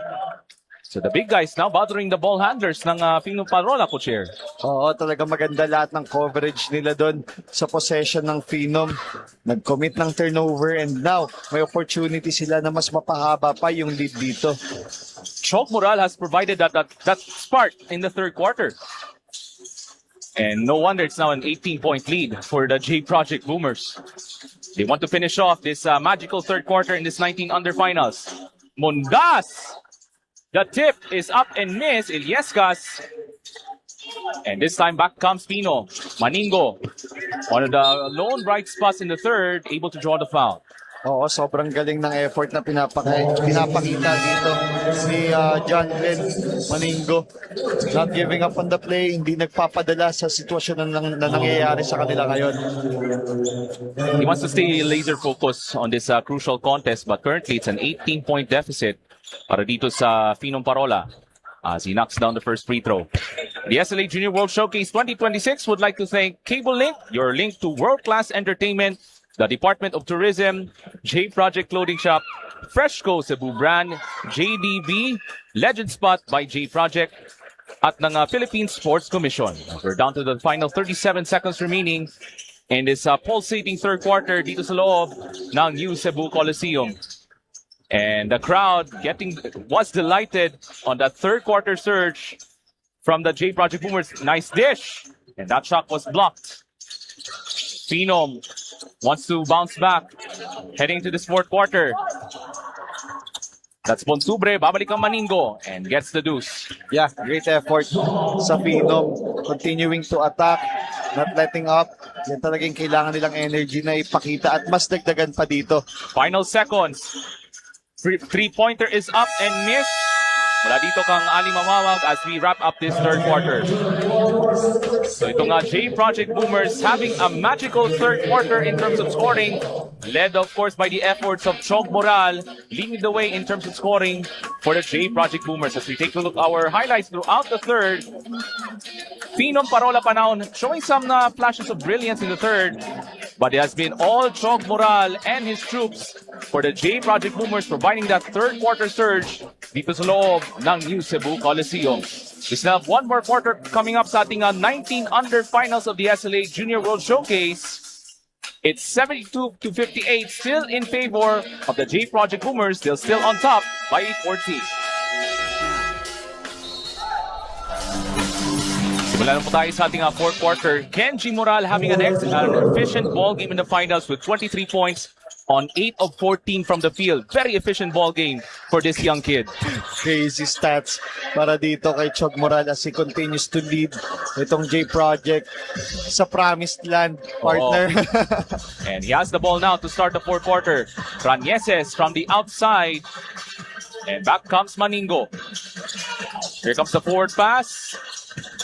So the big guys now bothering the ball handlers ng Phenom Parola, Co-Chair. Oo, talaga maganda lahat ng coverage nila doon sa possession ng Phenom. Nag-commit ng turnover, and now may opportunity sila na mas mapahaba pa yung lead dito. Chog Moral has provided that spark in the third quarter. And no wonder it's now an 18-point lead for the J Project Boomers. They want to finish off this magical third quarter in this 19 under finals. Mundas! The tip is up and miss. Iliescas. And this time back comes Pino. Maningo. One of the lone bright spots in the third, able to draw the foul. Oo, sobrang galing ng effort na pinapakita dito si John Glenn Maningo. Not giving up on the play, hindi nagpapadala sa sitwasyon na nangyayari sa kanila ngayon. He wants to stay laser focused on this crucial contest, but currently it's an 18-point deficit para dito sa Phenom Parola as he knocks down the first free throw. The SLA Junior World Showcase 2026 would like to thank Cable Link, your link to world-class entertainment, the Department of Tourism, J Project Clothing Shop, Freshco Cebu Brand, JDB, Legend Spot by J Project, at ng Philippine Sports Commission. We're down to the final 37 seconds remaining in this pulsating third quarter dito sa loob ng New Cebu Coliseum. And the crowd was delighted on that third quarter surge from the J Project Boomers. Nice dish. And that shot was blocked. Phenom wants to bounce back, heading to this fourth quarter. That's Bonsubre, babalik ang Maningo, and gets the deuce. Yeah, great effort sa Phenom. Continuing to attack, not letting up. Yan talagang kailangan nilang energy na ipakita at mas dagdagan pa dito. Final seconds. Three-pointer is up and missed. Mula dito kang Ali Mamawag as we wrap up this third quarter. So itong J Project Boomers having a magical third quarter in terms of scoring, led of course by the efforts of Chog Moral, leading the way in terms of scoring for the J Project Boomers. As we take a look our highlights throughout the third, Phenom Parola Panaon showing some flashes of brilliance in the third, but it has been all Chog Moral and his troops for the J Project Boomers providing that third quarter surge dito sa loob ng New Cebu Coliseum. We still have one more quarter coming up sa ating 19 under finals of the SLA Junior World Showcase. It's 72-58 still in favor of the J Project Boomers. They're still on top by 14. Simula na po tayo sa ating fourth quarter. Kenji Moral having an efficient ball game in the finals with 23 points on 8 of 14 from the field. Very efficient ball game for this young kid. Crazy stats para dito kay Chog Moral as he continues to lead itong J Project sa promised land, partner. And he has the ball now to start the fourth quarter. Ranieses from the outside. And back comes Maningo. Here comes the forward pass.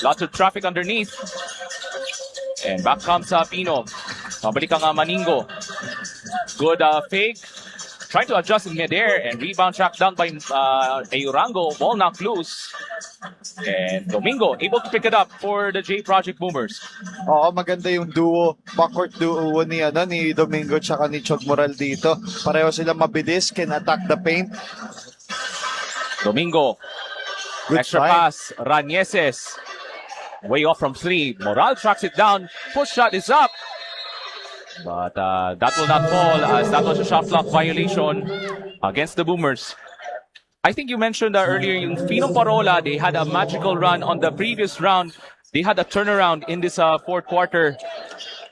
Lots of traffic underneath. And back comes Pino. Pabalik ang Maningo. Good fake. Trying to adjust in midair and rebound tracked down by Eurango. Ball knocked loose. And Domingo able to pick it up for the J Project Boomers. Oo, maganda yung backcourt duo ni Domingo tsaka ni Chog Moral dito. Pareho sila mabilis, can attack the paint. Domingo. Good Extra fight. pass. Ranieses. Way off from three. Moral tracks it down. Push shot is up. But that will not fall as that was a shot clock violation against the Boomers. I think you mentioned earlier yung Phenom Parola, they had a magical run on the previous round. They had a turnaround in this fourth quarter,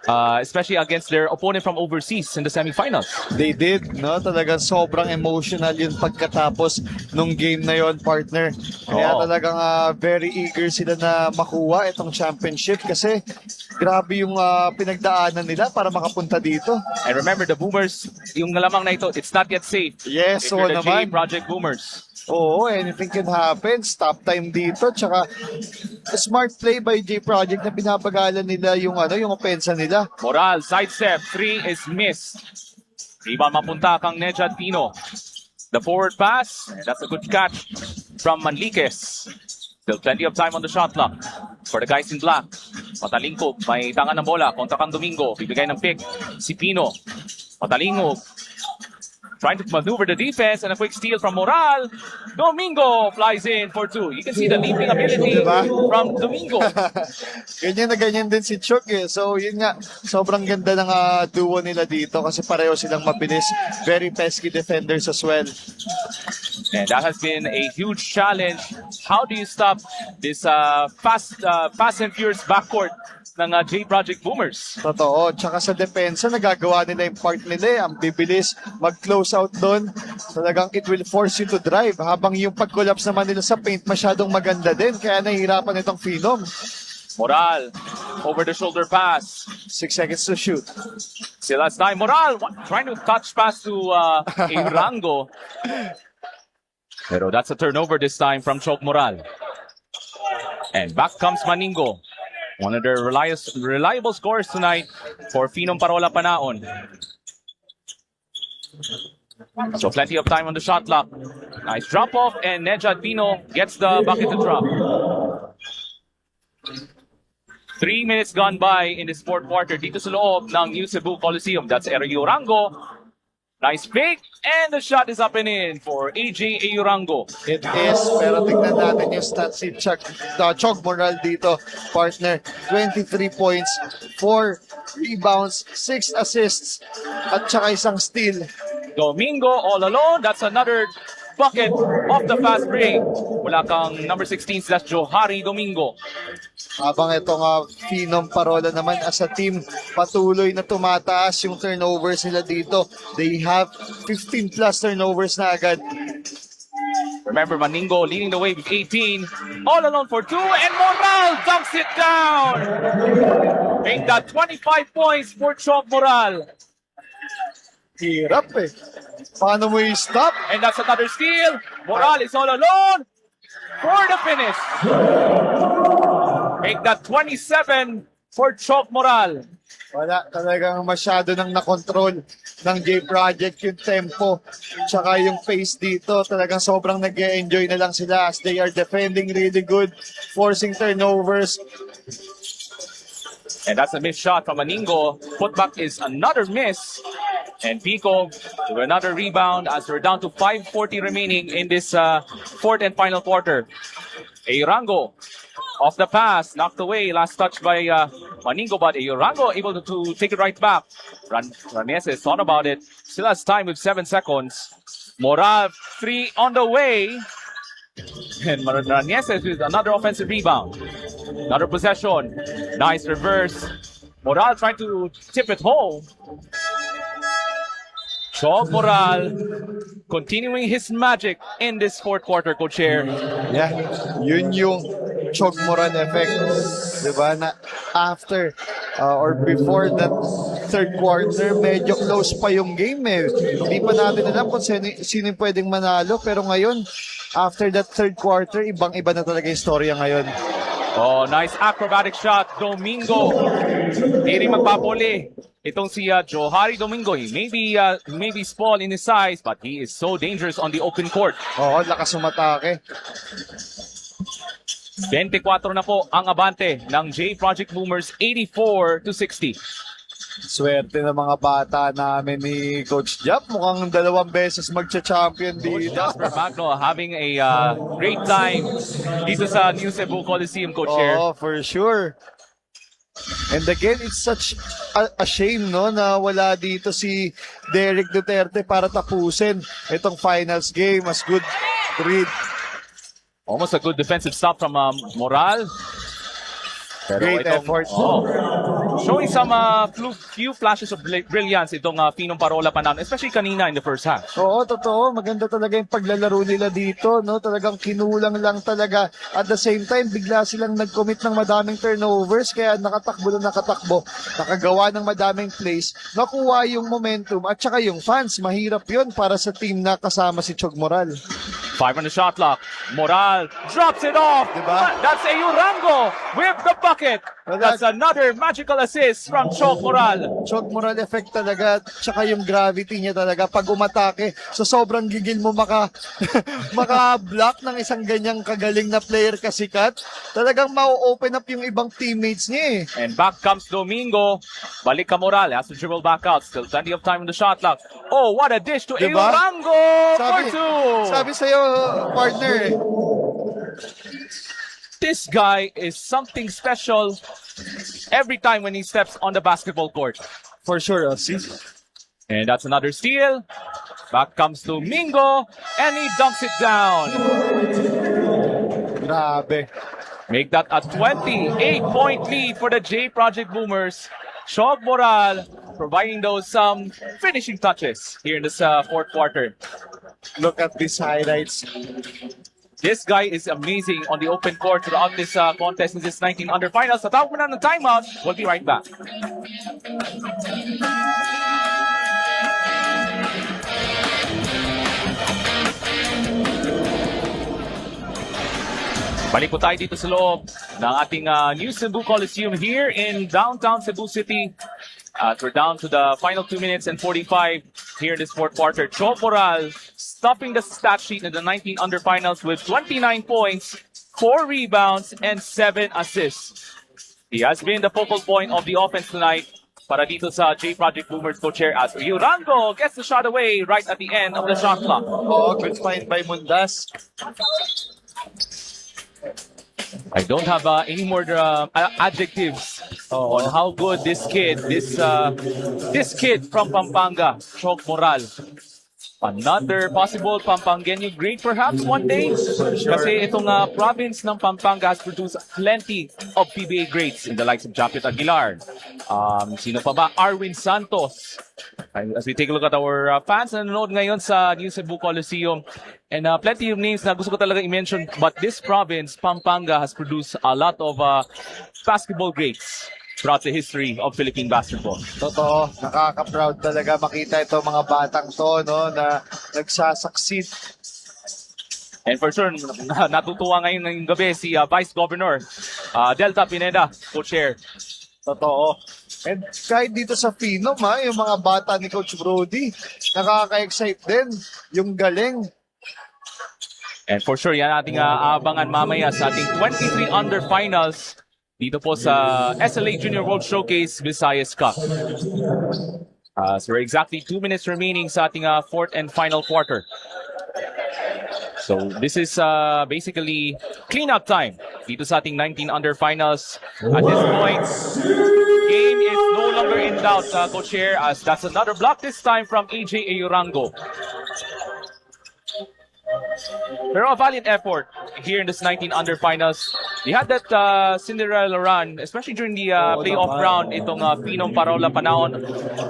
especially against their opponent from overseas in the semifinals. They did, no? Talagang sobrang emotional yun pagkatapos nung game na yon, partner. Kaya Oo. talagang very eager sila na makuha itong championship kasi grabe yung pinagdaanan nila para makapunta dito. And remember, the Boomers, yung lamang na ito, it's not yet safe. Yes, If you're the J naman. Project Boomers. Oo, anything can happen. Stop time dito. Tsaka, smart play by J Project na pinapagalan nila yung opensa nila. Moral, sidestep, three is missed. Rebound mapunta kang Nejad Pino. The forward pass, and that's a good catch from Manliques. Still plenty of time on the shot clock for the guys in black. Patalingkog, may tangan ng bola kontra kang Domingo. Bibigay ng pick si Pino. Patalingkog. Trying to maneuver the defense and a quick steal from Moral. Domingo flies in for two. You can see the leaping ability from Domingo. Ganyan na ganyan din si Chok eh. So yun nga, sobrang ganda ng duo nila dito kasi pareho silang mabilis. Very pesky defenders as well. And that has been a huge challenge. How do you stop this fast and furious backcourt ng J Project Boomers? Totoo. Tsaka sa depensa, nagagawa nila yung part nila eh. Ang bibilis mag-close out doon. Talagang it will force you to drive. Habang yung pag-collapse naman nila sa paint, masyadong maganda din. Kaya nahihirapan itong Phenom. Moral, over the shoulder pass. 6 seconds to shoot. Still has time. Moral trying to touch pass to Eurango. Pero that's a turnover this time from Chog Moral. And back comes Maningo. One of their reliable scorers tonight for Phenom Parola Panaon. So plenty of time on the shot clock. Nice drop off and Nejad Pino gets the bucket to drop. 3 minutes gone by in this fourth quarter dito sa loob ng New Cebu Coliseum. That's Eurango. Nice fake, and the shot is up and in for AJ Eurango. It is, pero tignan natin yung stats si Chog Moral dito, partner. 23 points, 4 rebounds, 6 assists, at saka isang steal. Domingo all alone. That's another bucket off the fast break. Wala kang number 16, that's Johari Domingo. Habang itong Phenom Parola naman as a team, patuloy na tumataas yung turnovers nila dito. They have 15 plus turnovers na agad. Remember, Maningo leading the way with 18. All alone for two, and Moral dunks it down. Make that 25 points for Chog Moral. Hirap eh. Paano mo i-stop? And that's another steal. Moral is all alone for the finish. Make that 27 for Chok Moral. Wala, talagang masyado nang nakontrol ng J-Project yung tempo tsaka yung pace dito. Talagang sobrang nag-enjoy na lang sila as they are defending really good, forcing turnovers. And that's a missed shot from Maningo. Putback is another miss. And Pico to another rebound as we're down to 5:40 remaining in this fourth and final quarter. Eurango off the pass, knocked away, last touch by Maningo, but Eurango able to take it right back. Ranieses thought about it, still has time with 7 seconds. Moral 3 on the way. And Ranieses with another offensive rebound. Another possession. Nice reverse. Moral trying to tip it home. Chok Moral continuing his magic in this fourth quarter, Coach Chair. Yeah, yun yung Chok Moral effect. Diba? Na after or before that third quarter, medyo close pa yung game eh. Hindi pa natin alam kung sino yung pwedeng manalo. Pero ngayon, after that third quarter, ibang-iba na talaga yung storya ngayon. Oh, nice acrobatic shot. Domingo. Hindi rin magpapuli. Itong si Johari Domingo. He may be small in his size, but he is so dangerous on the open court. Oo, lakas umatake. 24 na po ang abante ng J-Project Boomers, 84-60. Swerte ng mga bata namin ni Coach Jap. Mukhang 2 beses magcha-champion dito. Jasper Magno having a great time dito sa New Cebu Coliseum, Coach Chair. Oh, for sure. And again, it's such a shame, no, na wala dito si Derek Duterte para tapusin itong finals game. As good read. Almost a good defensive stop from Moral. Pero Great effort. Showing some few flashes of brilliance itong Pinong Parola Panano, especially kanina in the first half. Oo, totoo. Maganda talaga yung paglalaro nila dito, no? Talagang kinulang lang talaga. At the same time, bigla silang nag-commit ng madaming turnovers, kaya nakatakbo na nakatakbo. Nakagawa ng madaming plays, nakuha yung momentum, at saka yung fans. Mahirap yun para sa team na kasama si Chog Moral. 5 on the shot clock. Moral drops it off. Diba? That's a Eurango with the bucket. That's another magical assist from Chok Moral. Chog Moral effect talaga, tsaka yung gravity niya talaga pag umatake. So sobrang gigil mo maka-block ng isang ganyang kagaling na player kasikat. Talagang ma-open up yung ibang teammates niya eh. And back comes Domingo. Balik ka Moral. Has to dribble back out. Still plenty of time on the shot clock. Oh, what a dish to Diba? Eurango for 2. Sabi sa'yo, partner eh. This guy is something special every time when he steps on the basketball court. For sure, see? And that's another steal. Back comes Domingo, and he dunks it down. Grabe. Make that a 28-point lead for the J-Project Boomers. Chog Moral providing those finishing touches here in this fourth quarter. Look at these highlights. This guy is amazing on the open court throughout this contest in this 19 under finals. Sa tawag mo na ng timeout, we'll be right back. Balik po tayo dito sa loob ng ating New Cebu Coliseum here in downtown Cebu City. We're down to the final 2 minutes and 45 here in this fourth quarter. Chog Moral stopping the stat sheet in the 19 under finals with 29 points, 4 rebounds, and 7 assists. He has been the focal point of the offense tonight para dito sa J-Project Boomers co-chair as Eurango gets the shot away right at the end of the shot clock. Oh, good find by Mundas. I don't have any more adjectives on how good this kid from Pampanga, Chog Moral. Another possible Pampangueño great perhaps one day. Kasi itong province ng Pampanga has produced plenty of PBA greats in the likes of Japet Aguilar. Sino pa ba? Arwin Santos. As we take a look at our fans na nanonood ngayon sa New Cebu Coliseum. And plenty of names na gusto ko talaga i-mention. But this province, Pampanga, has produced a lot of basketball greats throughout the history of Philippine basketball. Totoo, nakaka-proud talaga makita ito mga batang to, no, na nagsasucceed And for sure, natutuwa ngayon ng gabi si Vice Governor Delta Pineda, co-chair. Totoo. And kahit dito sa Phenom, yung mga bata ni Coach Brody, nakaka-excite din. Yung galing. And for sure, yan ating abangan mamaya sa ating 23 under finals dito po sa SLA Junior World Showcase Visayas Cup. So we're exactly 2 minutes remaining sa ating fourth and final quarter. So this is basically cleanup time dito sa ating 19 under finals. At this point, game is no longer in doubt, Coach Chair, as that's another block this time from AJ Ayurango. Pero a valiant effort here in this 19 under finals. They had that Cinderella run, especially during the playoff round, itong Phenom Parola Panaon.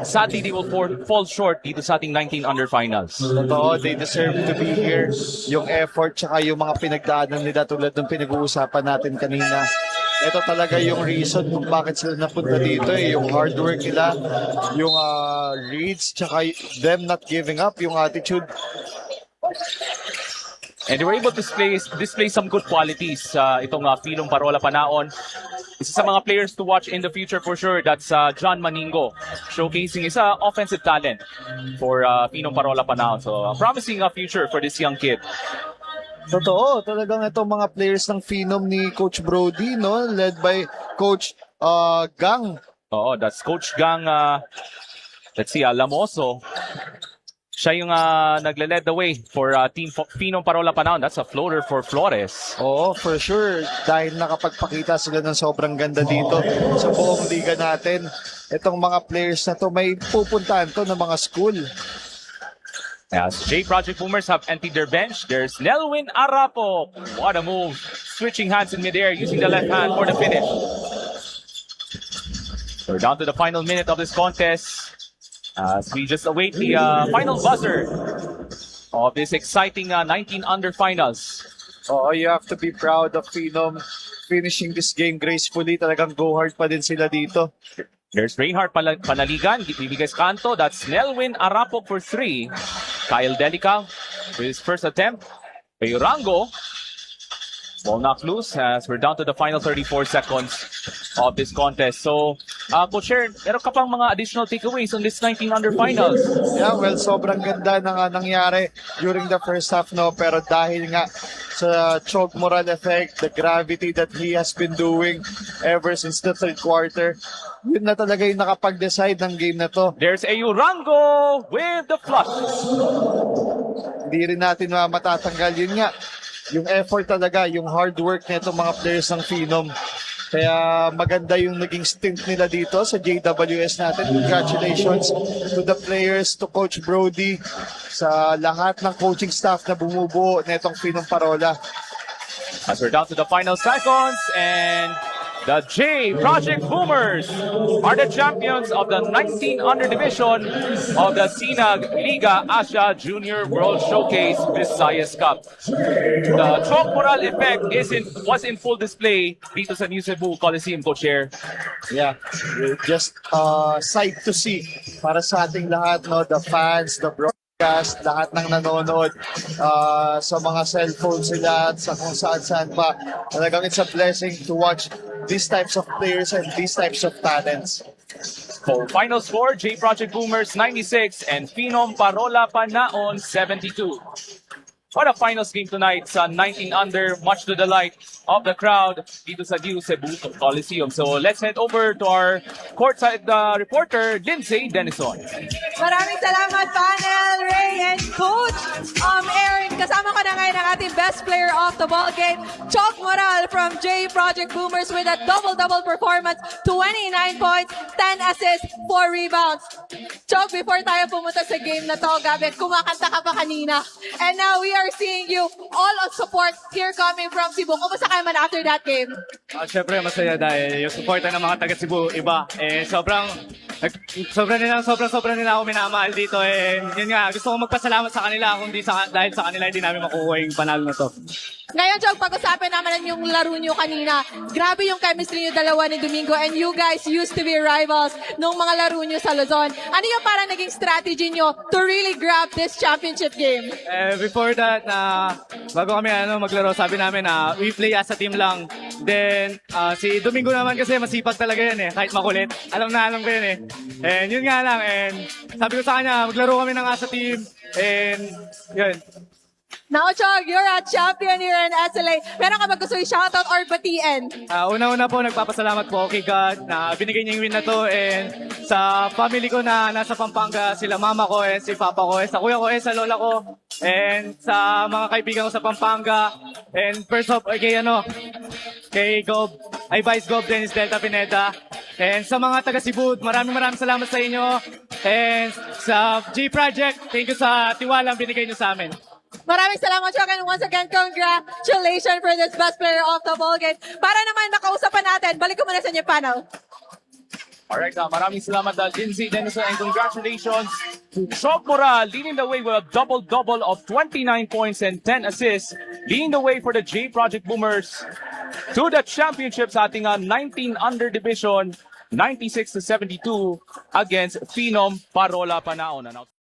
Sadly, they will fall short dito sa ating 19 under finals. Totoo, they deserve to be here. Yung effort tsaka yung mga pinagdaanan nila tulad ng pinag-uusapan natin kanina. Ito talaga yung reason kung bakit sila napunta dito. Yung hard work nila, yung reads, tsaka them not giving up, yung attitude. And they were able to display some good qualities itong Phenom Parola Panaon. Isa sa mga players to watch in the future for sure, that's John Maningo, showcasing isa offensive talent for Phenom Parola Panaon. So promising future for this young kid. Totoo, talagang itong mga players ng Phenom ni Coach Brody, no? Led by Coach Gang. Oo, that's Coach Gang, let's see, Lamoso. Siya yung nagle-lead the way for Team Phenom Parola Panaon. That's a floater for Flores. Oo, for sure. Dahil nakapagpakita sila ng sobrang ganda dito sa buong liga natin. Itong mga players na to, may pupuntahan to ng mga school. As J Project Boomers have emptied their bench, there's Nelwin Arapo. What a move. Switching hands in midair, using the left hand for the finish. We're down to the final minute of this contest. As we just await the final buzzer of this exciting 19 under finals. Oo, you have to be proud of Phenom finishing this game gracefully. Talagang go hard pa din sila dito. There's Reinhardt Panaligan, bibigay sa kanto. That's Nelwin Arapo for 3. Kyle Delica with his first attempt. Ayurango. Ball knocked loose as we're down to the final 34 seconds of this contest. So, Coach Sharon, meron ka pang mga additional takeaways on this 19 under finals? Yeah, well, sobrang ganda na nga nangyari during the first half, no? Pero dahil nga sa Chog Moral effect, the gravity that he has been doing ever since the third quarter, yun na talaga yung nakapag-decide ng game na to. There's Ayurango with the flush. Hindi rin natin matatanggal yun nga. Yung effort talaga, yung hard work nito mga players ng Phenom. Kaya maganda yung naging stint nila dito sa JWS natin. Congratulations to the players, to Coach Brody, sa lahat ng coaching staff na bumubuo nitong Phenom Parola. As we're down to the final seconds, and the J Project Boomers are the champions of the 19 under division of the Sinag Liga Asia Junior World Showcase Visayas Cup. The Chog Moral effect was in full display dito sa New Cebu Coliseum, Co-Chair. Yeah, just sight to see para sa ating lahat, no? The fans, the broadcast, lahat ng nanonood sa mga cellphones sila at sa kung saan pa. Talagang it's a blessing to watch these types of players and these types of talents. For final score, J Project Boomers 96 and Phenom Parola Panaon 72. What a finals game tonight sa 19 under, much to the delight of the crowd dito sa New Cebu Coliseum. So let's head over to our courtside reporter, Lindsay Denison. Maraming salamat, panel, Ray, and Coach. Aaron, kasama ko na ngayon ang ating best player of the ball game, Chog Moral from J Project Boomers with a double-double performance, 29 points, 10 assists, 4 rebounds. Chog, before tayo pumunta sa game na to, Gabi, kumakanta ka pa kanina. And now we are seeing you all on support here coming from Cebu. Kumusta kayo man after that game? Siyempre masaya dahil yung suporta ng mga taga Cebu iba. Sobrang nila ako minamahal dito. Yun nga, gusto ko magpasalamat sa kanila kung dahil sa kanila hindi namin makukuha yung panalo na to. Ngayon, Chog, pag-usapan naman yung laro nyo kanina. Grabe yung chemistry nyo dalawa ni Domingo, and you guys used to be rivals nung mga laro nyo sa Luzon. Ano yung parang naging strategy nyo to really grab this championship game? Before the na bago kami maglaro, sabi namin na we play as a team lang. Then, si Domingo naman kasi masipag talaga yan kahit makulit. Alam ko yan And yun nga lang, and sabi ko sa kanya, maglaro kami ng as a team. And yun. Now, Chog, you're a champion here in SLA. Meron ka ba gusto i-shoutout or batiin? Una-una po, nagpapasalamat po kay God na binigay niya yung win na to, and sa family ko na nasa Pampanga, sila mama ko, and si papa ko, and sa kuya ko, and sa lola ko, and sa mga kaibigan ko sa Pampanga, and first off, kay Vice Gob, Dennis Delta Pineda, and sa mga taga Cebu, maraming salamat sa inyo, and sa G Project, thank you sa tiwalang binigay niyo sa amin. Maraming salamat, Chog, and once again, congratulations for this best player of the ball game. Para naman makausapan natin, balik ko muna sa inyo panel. Alright, maraming salamat Lindsay Denison, and congratulations to Chog Moral, leading the way with a double-double of 29 points and 10 assists, leading the way for the J Project Boomers to the championship sa ating 19 under division, 96-72 against Phenom Parola Panaon.